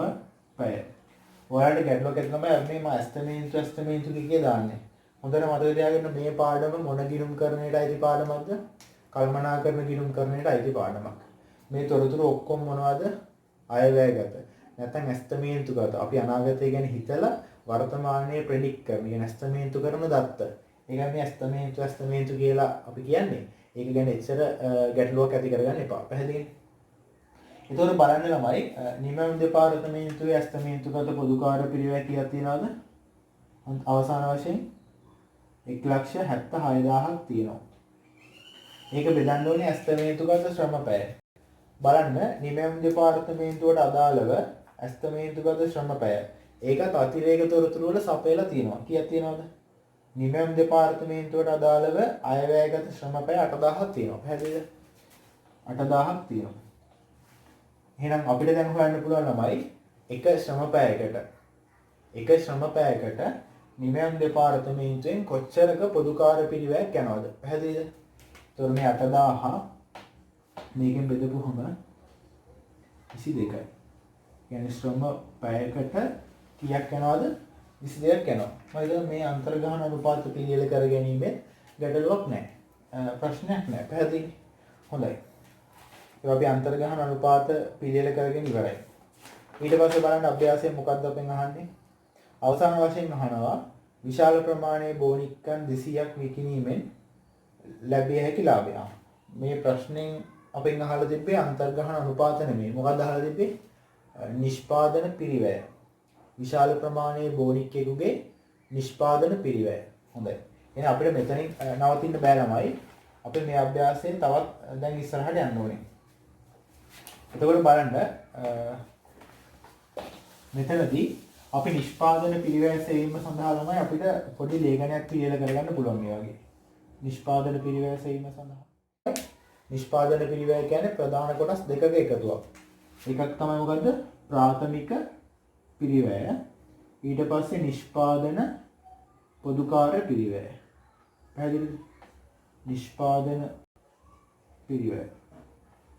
පැය. ඔයාලට ගැටලුවක් ඇති තමයි මේ මම ඇස්තමේන්තු කිය දාන්නේ. හොඳට මතක තියාගන්න මේ පාඩම මොන ගිණුම් කරණයට අයිති පාඩමක්ද? කල්පනාකරන ගිණුම් කරණයට අයිති පාඩමක්. මේ තොරතුරු ඔක්කොම මොනවද? අයවැයගත. නැත්නම් ඇස්තමේන්තුගත. අපි අනාගතය ගැන හිතලා වර්තමානයේ ප්‍රෙඩික්ට් කරන. يعني ඇස්තමේන්තු කරන දත්ත. ඒකයි මේ ඇස්තමේන්තු කියලා අපි කියන්නේ. ඒක ගැන එච්චර ගැටලුවක් ඇති කරගන්න එපා. පැහැදිලිද? ඒතකොට බලන්න ළමයි නිමැවුම් දෙපාර්තමේන්තුවේ ඇස්තමේන්තුගත පොදු කාර්ය පිරිවැය කීයක් තියනවද? අවසාන වශයෙන් 1,76,000ක් තියෙනවා. ඒක බෙදන්න ඕනේ ඇස්තමේන්තුගත ශ්‍රම පැය. බලන්න නිමැවුම් දෙපාර්තමේන්තුවට අදාළව ඇස්තමේන්තුගත ශ්‍රම පැය. ඒකත් අතිරේක තොරතුරු වල සපයලා තියෙනවා. කීයක් තියෙනවද? නිමැවුම් දෙපාර්තමේන්තුවට අදාළව අයවැයගත ශ්‍රම පැය 8,000ක් තියෙනවා. පැහැදිලිද? 8,000ක් තියෙනවා. එහෙනම් අපිට දැන් හොයන්න පුළුවන් ළමයි එක ශ්‍රම පැයකට නිමැවුම් දෙපාර්තමේන්තුවෙන් කොච්චරක පොදු කාර්ය පිරිවැයක් යනවද? පැහැදිලිද? එතකොට මේ 8,000 මේකෙන් බෙදපුවම 22යි. يعني ශ්‍රම පැයකට කීයක් යනවද? 22ක් යනවා. මම හිතනවා මේ අන්තර්ග්‍රහණ අනුපාත පිළියෙල කර ගැනීමෙන් ගැටලුවක් නැහැ. ප්‍රශ්නයක් නැහැ. පැහැදිලි? හොඳයි. ඒක අපි අන්තර්ග්‍රහණ අනුපාත පිළියෙල කරගෙන ඉවරයි. ඊට පස්සේ බලන්න අභ්‍යාසයෙන් මොකක්ද අපෙන් අහන්නේ? අවසාන වශයෙන් අහනවා විශාල ප්‍රමාණයේ බෝනික්කන් 200ක් විකිණීමෙන් ලැබිය හැකි ලාභය. මේ ප්‍රශ්نين අපෙන් අහලා තිබ්බේ අන්තර්ග්‍රහණ අනුපාත නෙමෙයි. මොකක්ද අහලා තිබ්බේ? නිෂ්පාදන පිරිවැය. විශාල ප්‍රමාණයේ බෝනික්කෙකුගේ නිෂ්පාදන පිරිවැය. හොඳයි. එහෙනම් අපිට මෙතනින් නවතින්න බෑ ළමයි. අපි මේ අභ්‍යාසයෙන් තවත් දැන් ඉස්සරහට යන්න ඕනේ. එතකොට බලන්න මෙතනදී අපි නිෂ්පාදන පිරිවැය සෙවීම සඳහා ළමයි අපිට පොඩි ලේඛනයක් පිළියෙල කරගන්න පුළුවන් මේ වගේ. නිෂ්පාදන පිරිවැය සෙවීම සඳහා. නිෂ්පාදන පිරිවැය කියන්නේ ප්‍රධාන කොටස් දෙකක එකතුවක්. එකක් තමයි මොකද්ද? ප්‍රාථමික පිරිවැය. ඊට පස්සේ නිෂ්පාදන පොදු කාර්ය පිරිවැය. පැහැදිලිද? නිෂ්පාදන පිරිවැය.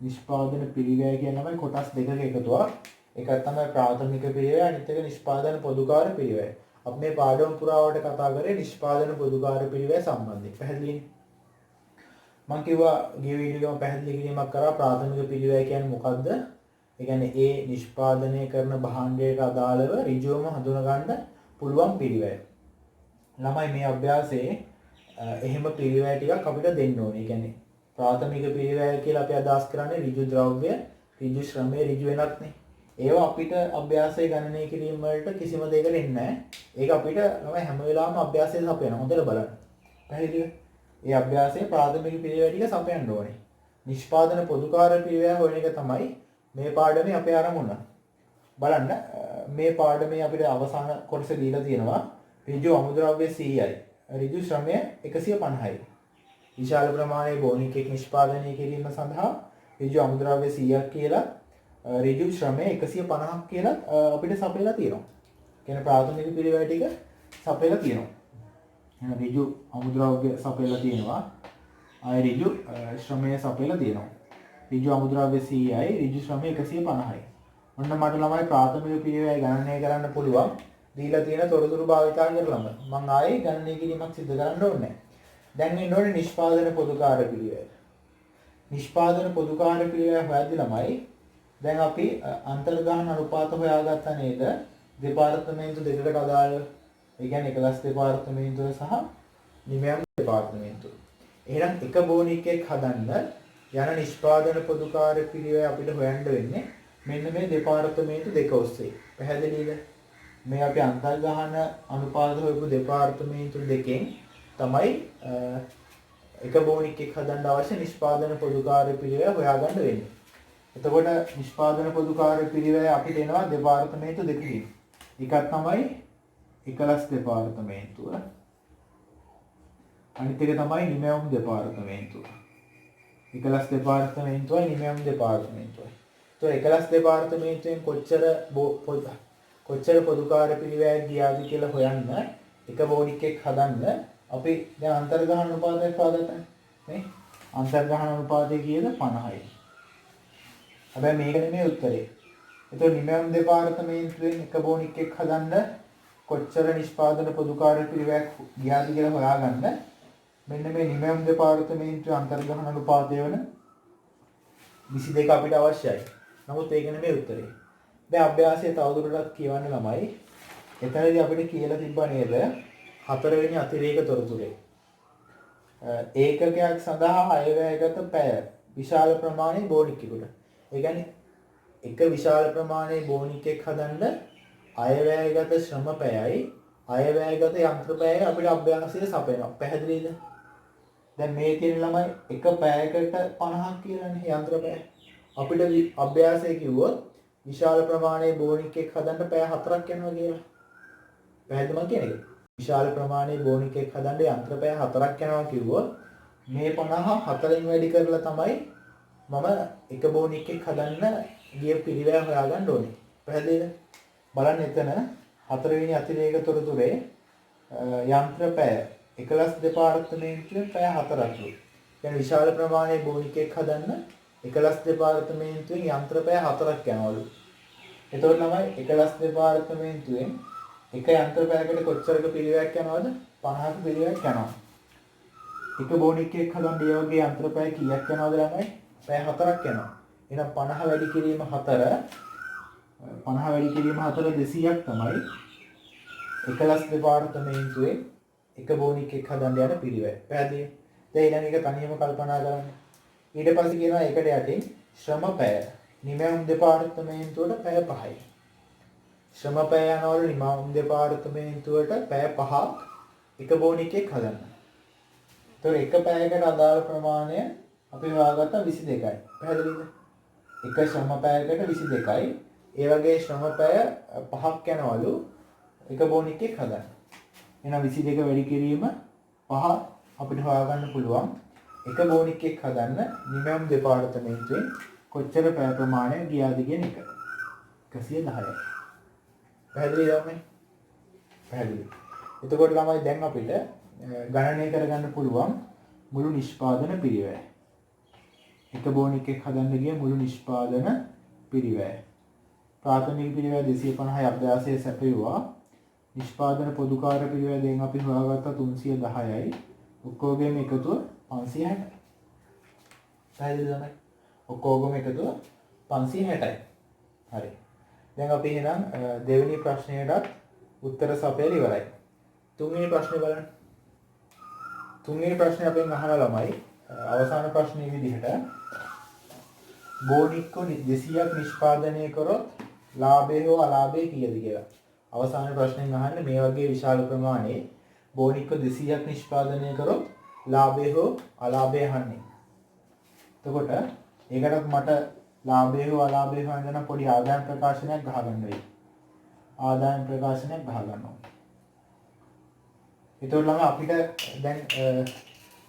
නිෂ්පාදන පිරිවැය කියන්නේ කොටස් දෙකක එකතුවක්. එකක් තමයි ප්‍රාථමික පිරිවැය, අනිත් එක නිෂ්පාදන පොදු කාර්ය පිරිවැය. අපි මේ පාඩම පුරාවට කතා කරේ නිෂ්පාදන පොදු කාර්ය පිරිවැය සම්බන්ධයෙන්. පැහැදිලිද? මම කිව්වා ගිය වීඩියෝ එකම පැහැදිලි කිරීමක් කරා ප්‍රාථමික පිරිවැය කියන්නේ මොකද්ද? ඒ කියන්නේ ඒ නිෂ්පාදනය කරන භාණ්ඩයට අදාළව ඍජුවම හඳුනගන්න පුළුවන් පිරිවැය. ළමයි මේ අභ්‍යාසයේ එහෙම පිරිවැය ටිකක් අපිට දෙන්න ඕනේ. ඒ කියන්නේ ප්‍රාථමික පිරිවැය කියලා අපි අදහස් කරන්නේ ඍජු ද්‍රව්‍ය, ඍජු ශ්‍රමය, ඍජු වෙනත්නේ. ඒවා අපිට අභ්‍යාසයේ ගණනය කිරීම වලට කිසිම දෙයකට එන්නේ නැහැ. ඒක අපිට ළමයි හැම වෙලාවෙම අභ්‍යාසයේ සපයන. හොඳට බලන්න. පැහැදිලිද? ඒ අභ්‍යාසයේ ප්‍රාථමික පිරිවැය ටික සපයන්න ඕනේ. නිෂ්පාදන පොදු කාර්ය පිරිවැය හොයන එක තමයි මේ පාඩමේ අපේ අරමුණ. බලන්න මේ පාඩමේ අපිට අවසාන කොටස දීලා තියෙනවා ඍජු අමුද්‍රව්‍ය 100යි. ඍජු ශ්‍රමය 150යි. විශාල ප්‍රමාණයේ බෝනික්ෙක් නිෂ්පාදනය කිරීම සඳහා ඍජු අමුද්‍රව්‍ය 100ක් කියලා ඍජු ශ්‍රමය 150ක් කියලා අපිට සපයලා තියෙනවා. කියන ප්‍රාථමික පිරිවැය ටික සපයලා තියෙනවා. එහෙනම් ඍජු අමුද්‍රව්‍ය සපයලා තියෙනවා. ආය ඍජු ශ්‍රමය සපයලා තියෙනවා. ඍජු අමුද්‍රව්‍ය 100යි, ඍජු ශ්‍රමය 150යි. ඔන්න මට ළමයි ප්‍රාථමික පිරිවැය ගණනය කරන්න පුළුවන්. දීලා තියෙන තොරතුරු භාවිතා කරලම මම ආයේ ගණනය කිරීමක් සිදු කරන්න ඕනේ. දැන් ඉන්න ඕනේ නිෂ්පාදන පොදු කාර්ය පිරිවැය. නිෂ්පාදන පොදු කාර්ය පිරිවැය හොයද්දි ළමයි දැන් අපි අන්තර්ග්‍රහණ අනුපාත හොයාගත්තා නේද? දෙපාර්තමේන්තු දෙකකට අදාළ ඒ කියන්නේ එකලස් දෙපාර්තමේන්තුව සහ නිමයම් දෙපාර්තමේන්තුව. එහෙනම් එක බෝනික් එකක් හදන්න යන නිෂ්පාදන පොදු කාර්ය පිළිවෙල අපිට හොයන්න වෙන්නේ මෙන්න මේ දෙපාර්තමේන්තු දෙක ඔස්සේ. පැහැදිලිද? මේ අපි අන්තර්ගහන අනුපාත හොයපු දෙපාර්තමේන්තු දෙකෙන් තමයි එක බෝනික් එකක් හදන්න අවශ්‍ය නිෂ්පාදන පොදු කාර්ය පිළිවෙල හොයාගන්න වෙන්නේ. එතකොට නිෂ්පාදන පොදු කාර්ය පිළිවෙල අපිට එනවා දෙපාර්තමේන්තු දෙකකින්. එකක් තමයි එකලස් දෙපාර්තමේන්තුව. අනිත් එක තමයි නිමයම් දෙපාර්තමේන්තුව. එකලස් දෙපාර්තමේන්තුවයි නිමයම් දෙපාර්තමේන්තුවයි. તો එකලස් දෙපාර්තමේන්තුවෙන් කොච්චර පොදු කාර්ය පිළිවෙලක් ගියාද කියලා හොයන්න එක බෝනික් එකක් හදන්න අපි දැන් අන්තර්ගහන අනුපාතයක් හොයාගත්තා නේ. අන්තර්ගහන අනුපාතය කීයද? 50යි. හැබැයි මේක නෙමෙයි උත්තරේ. එතකොට නිමයම් දෙපාර්තමේන්තුවෙන් එක බෝනික් එකක් හදන්න කොච්චර නිෂ්පාදන පොදු කාර්ය පිළිවෙලක් ගියාද කියලා හොයාගන්න මෙන්න මේ නිමයම් දෙපාර්තමේන්තුවේ අන්තර්ගහන අනුපාතය වෙන 22 අපිට අවශ්‍යයි. නමුත් ඒක නෙමෙයි උත්තරේ. දැන් අභ්‍යාසයේ තවදුරටත් කියවන්න ළමයි. එතනදී අපිට කියලා තිබ්බා නේද? හතරවෙනි අතිරේක තොරතුරේ. ඒකකයක් සඳහා අයවැයගත පැය විශාල ප්‍රමාණයේ බෝනික්කෙකුට. ඒ කියන්නේ එක විශාල ප්‍රමාණයේ බෝනික් එකක් හදන්න අයවැයගත ශ්‍රම පැයයි අයවැයගත යන්ත්‍ර පැයයි අපිට අභ්‍යාසයේ සපයනවා. පැහැදිලිද? දැන් මේ තියෙන ළමයි එක පැයකට 50ක් කියලානේ යන්ත්‍ර පැය. අපිට අභ්‍යාසයේ කිව්වොත් විශාල ප්‍රමාණයේ බෝනික් එකක් හදන්න පැය 4ක් යනවා කියලා. පැහැදිලිද මම කියන්නේ? විශාල ප්‍රමාණයේ බෝනික් එකක් හදන්න යන්ත්‍ර පැය 4ක් යනවා කිව්වොත් මේ 50 4න් වැඩි කරලා තමයි මම එක බෝනික් එකක් හදන්න ගිය පිළිවෙල හොයාගන්න ඕනේ. පැහැදිලිද? බලන්න එතන හතරවෙනි අතිරේක තොරතුරේ යන්ත්‍ර පැය එකලස් දෙපාර්තමේන්තුවේ පැය 4ක්. يعني විශාල ප්‍රමාණයේ බෝනික් එකක් හදන්න එකලස් දෙපාර්තමේන්තුවෙන් යන්ත්‍ර පැය 4ක් යනවලු. එතකොට ළමයි එකලස් දෙපාර්තමේන්තුවෙන් එක යන්ත්‍ර පැයකට කොච්චරක පිළිවෙලක් යනවද? 50ක පිළිවෙලක් යනවා. එක බෝනික් එකක් හදන්න ඒ වගේ යන්ත්ර පැය කීයක් යනවද ළමයි? පැය 4ක් යනවා. එහෙනම් 50 වැඩි කිරීම 4 50 වැඩි කිරීම 4 200ක් තමයි එකලස් දෙපාර්තමේන්තුවේ එක බෝනික් එකක් හදන්න යන පිළිවෙල. පැහැදිලි? දැන් ඊළඟ එක තනියම කල්පනා කරන්න. ඊට පස්සේ කියනවා ඒකට යටින් ශ්‍රම පැය. නිමයම් දෙපාර්තමේන්තුවට පැය 5යි. ශ්‍රම පැය යනවලු නිමයම් දෙපාර්තමේන්තුවට පැය 5ක් එක බෝනික් එකක් හදන්න. ඒතකොට එක පැයකට අදාළ ප්‍රමාණය අපි හොයාගත්ත 22යි. පැහැදිලිද? එක ශ්‍රම පැයකට 22යි. ඒ වගේ ශ්‍රම පැය 5ක් යනවලු එක බෝනික් එකක් හදන්න. එහෙනම් 22 වැඩි කිරීම 5 අපිට හොයාගන්න පුළුවන්. එක බෝනික් එකක් හදන්න නිමයම් දෙපාර්තමේන්තුවෙන් කොච්චර පැය ප්‍රමාණයක් ගියාද කියන එක. 110යි. පැහැදිලිද ළමයි? පැහැදිලි. එතකොට ළමයි දැන් අපිට ගණනය කරගන්න පුළුවන් මුළු නිෂ්පාදන පිළිවෙල. එක බෝනික් එකක් හදන්න ගිය මුළු නිෂ්පාදන පිළිවෙල. ප්‍රාථමික පිළිවෙල 250යි අභ්‍යාසයේ සැපයුවා. නිෂ්පාදන පොදු කාර්ය පිළිවෙලෙන් අපි හොයාගත්ත 310යි. ඔක්කොගේම එකතුව 560යි. පැහැදිලිද ළමයි? ඔක්කොගේම එකතුව 560යි. හරි. දැන් අපි එහෙනම් දෙවෙනි ප්‍රශ්නයටත් උත්තර සපයලා ඉවරයි. තුන්වෙනි ප්‍රශ්නේ බලන්න. තුන්වෙනි ප්‍රශ්නේ අපෙන් අහන ළමයි අවසාන ප්‍රශ්නේ විදිහට බෝනික්ක 200ක් නිෂ්පාදනය කරොත් ලාභය හෝ අලාභය කීයද කියලා. අවසාන ප්‍රශ්නෙන් අහන්නේ මේ වගේ විශාල ප්‍රමාණයේ බෝනික්ක 200ක් නිෂ්පාදනය කරොත් ලාභය හෝ අලාභය අහන්නේ. එතකොට ඒකටත් මට ලාභය හෝ අලාභය හොයන්න පොඩි ආදායම් ප්‍රකාශනයක් ගහගන්න වෙයි. ආදායම් ප්‍රකාශනයක් ගහගන්නවා. ඒතකොට ළඟ අපිට දැන්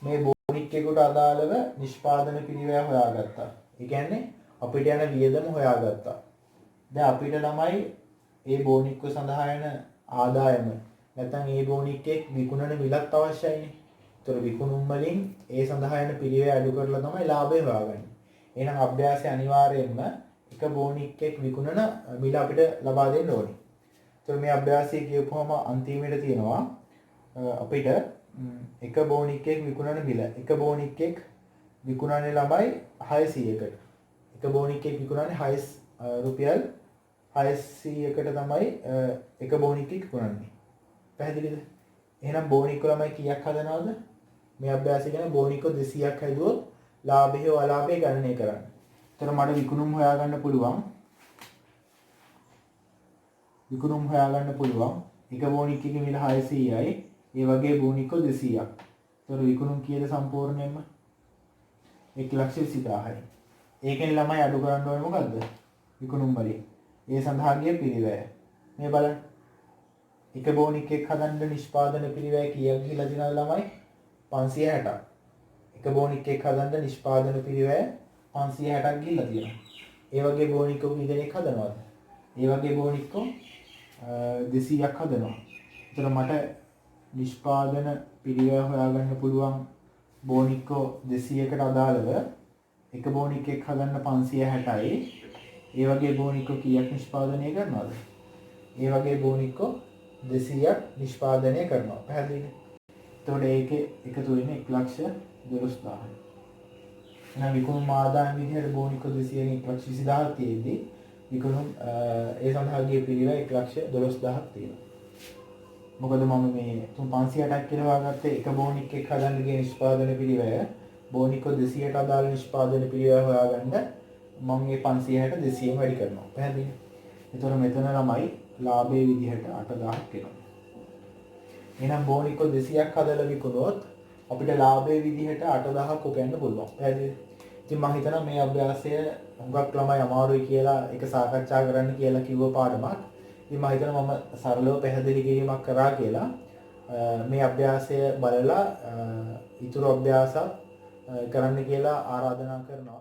මේ බෝනික් එකකට අදාළව නිෂ්පාදන පිළිවෙල හොයාගත්තා. ඒ කියන්නේ අපිට යන වියදම හොයාගත්තා. දැන් අපිට ළමයි ඒ බෝනික්ක සඳහා යන ආදායම නැත්නම් ඒ බෝනික් එක විකුණන මිලක් අවශ්‍යයිනේ. ඒතර විකුණුම් වලින් ඒ සඳහා යන පිළිවෙල අඩු කරලා තමයි ලාභය හොයාගන්නේ. එහෙනම් අභ්‍යාසය අනිවාර්යයෙන්ම එක බෝනික් එක විකුණන මිල අපිට ලබා දෙන්න ඕනේ. ඒතර මේ අභ්‍යාසය කියපුවම අන්තිමේට තියෙනවා අපිට එක බෝනික් එක විකුණන මිල. එක බෝනික් එක විකුණන්නේ ළමයි 600කට. එක බෝනික් එක විකුණන්නේ රුපියල් 600කට තමයි එක බෝනික් එක විකුණන්නේ. පැහැදිලිද? එහෙනම් බෝනික් ළමයි කීයක් හදනවද? මේ අභ්‍යාසය ගැන බෝනික් 200ක් හැදුවොත් ලාභය හෝ අලාභය ගණනය කරන්න. එතකොට මට විකුණුම් හොයාගන්න පුළුවන්. එක බෝනික් එකේ මිල 600යි. ඒ වගේ බෝනික් 200ක්. එතකොට විකුණුම් කීයද සම්පූර්ණයෙන්ම? 1,20,000යි. ඒකෙන් ළමයි අඩු කරන්න ඕනේ මොකද්ද? විකුණුම් වලින්. ඒ සඳහා ගිය පිරිවැය. මේ බලන්න. එක බෝනික් එකක් හදන්න නිෂ්පාදන පිරිවැය කීයක් ගිහලා තියෙනවද ළමයි? 560ක්. එක බෝනික් එකක් හදන්න නිෂ්පාදන පිරිවැය 560ක් ගිහලා තියෙනවා. ඒ වගේ බෝනික් කී දෙනෙක් හදනවද? ඒ වගේ බෝනික් 200ක් හදනවා. එතකොට මට නිෂ්පාදන පිරිවැය හොයාගන්න පුළුවන් බෝනික් 200කට අදාළව එක බෝනික් එකක් හදන්න 560යි. ඒ වගේ බෝනික් කීයක් නිෂ්පාදනය කරනවද? ඒ වගේ බෝනික් 200ක් නිෂ්පාදනය කරනවා. පැහැදිලිද? එතකොට ඒකේ එකතු වෙන්නේ 1,12,000. එහෙනම් විකුණුම් ආදායම් විදිහට බෝනික් 200න් 1,20,000ක් තියෙද්දි විකුණුම් ඒ සඳහා ගිය පිරිවැය 1,12,000ක් තියෙනවා. මොකද මම මේ 560ක් කියලා හොයාගත්තේ එක බෝනික් එකක් හදන්න ගිය නිෂ්පාදන පිරිවැය බෝනික් 200ට අදාළ නිෂ්පාදන පිරිවැය හොයාගන්න මම මේ 560 200න් වැඩි කරනවා. පැහැදිලිද? එතකොට මෙතන ළමයි ලාභයේ විදිහට 8,000ක් එනවා. එහෙනම් බෝනික් 200ක් හදලා විකුණුවොත් අපිට ලාභයේ විදිහට 8,000ක් උපයන්න පුළුවන්. පැහැදිලිද? ඉතින් මම හිතනවා මේ අභ්‍යාසය හුඟක් ළමයි අමාරුයි කියලා එක සාකච්ඡා කරන්න කියලා කිව්ව පාඩමක්. ඉතින් මම හිතනවා මම සරලව පැහැදිලි කිරීමක් කරා කියලා. මේ අභ්‍යාසය බලලා ඊතුරු අභ්‍යාස කරන්න කියලා ආරාධනා කරනවා.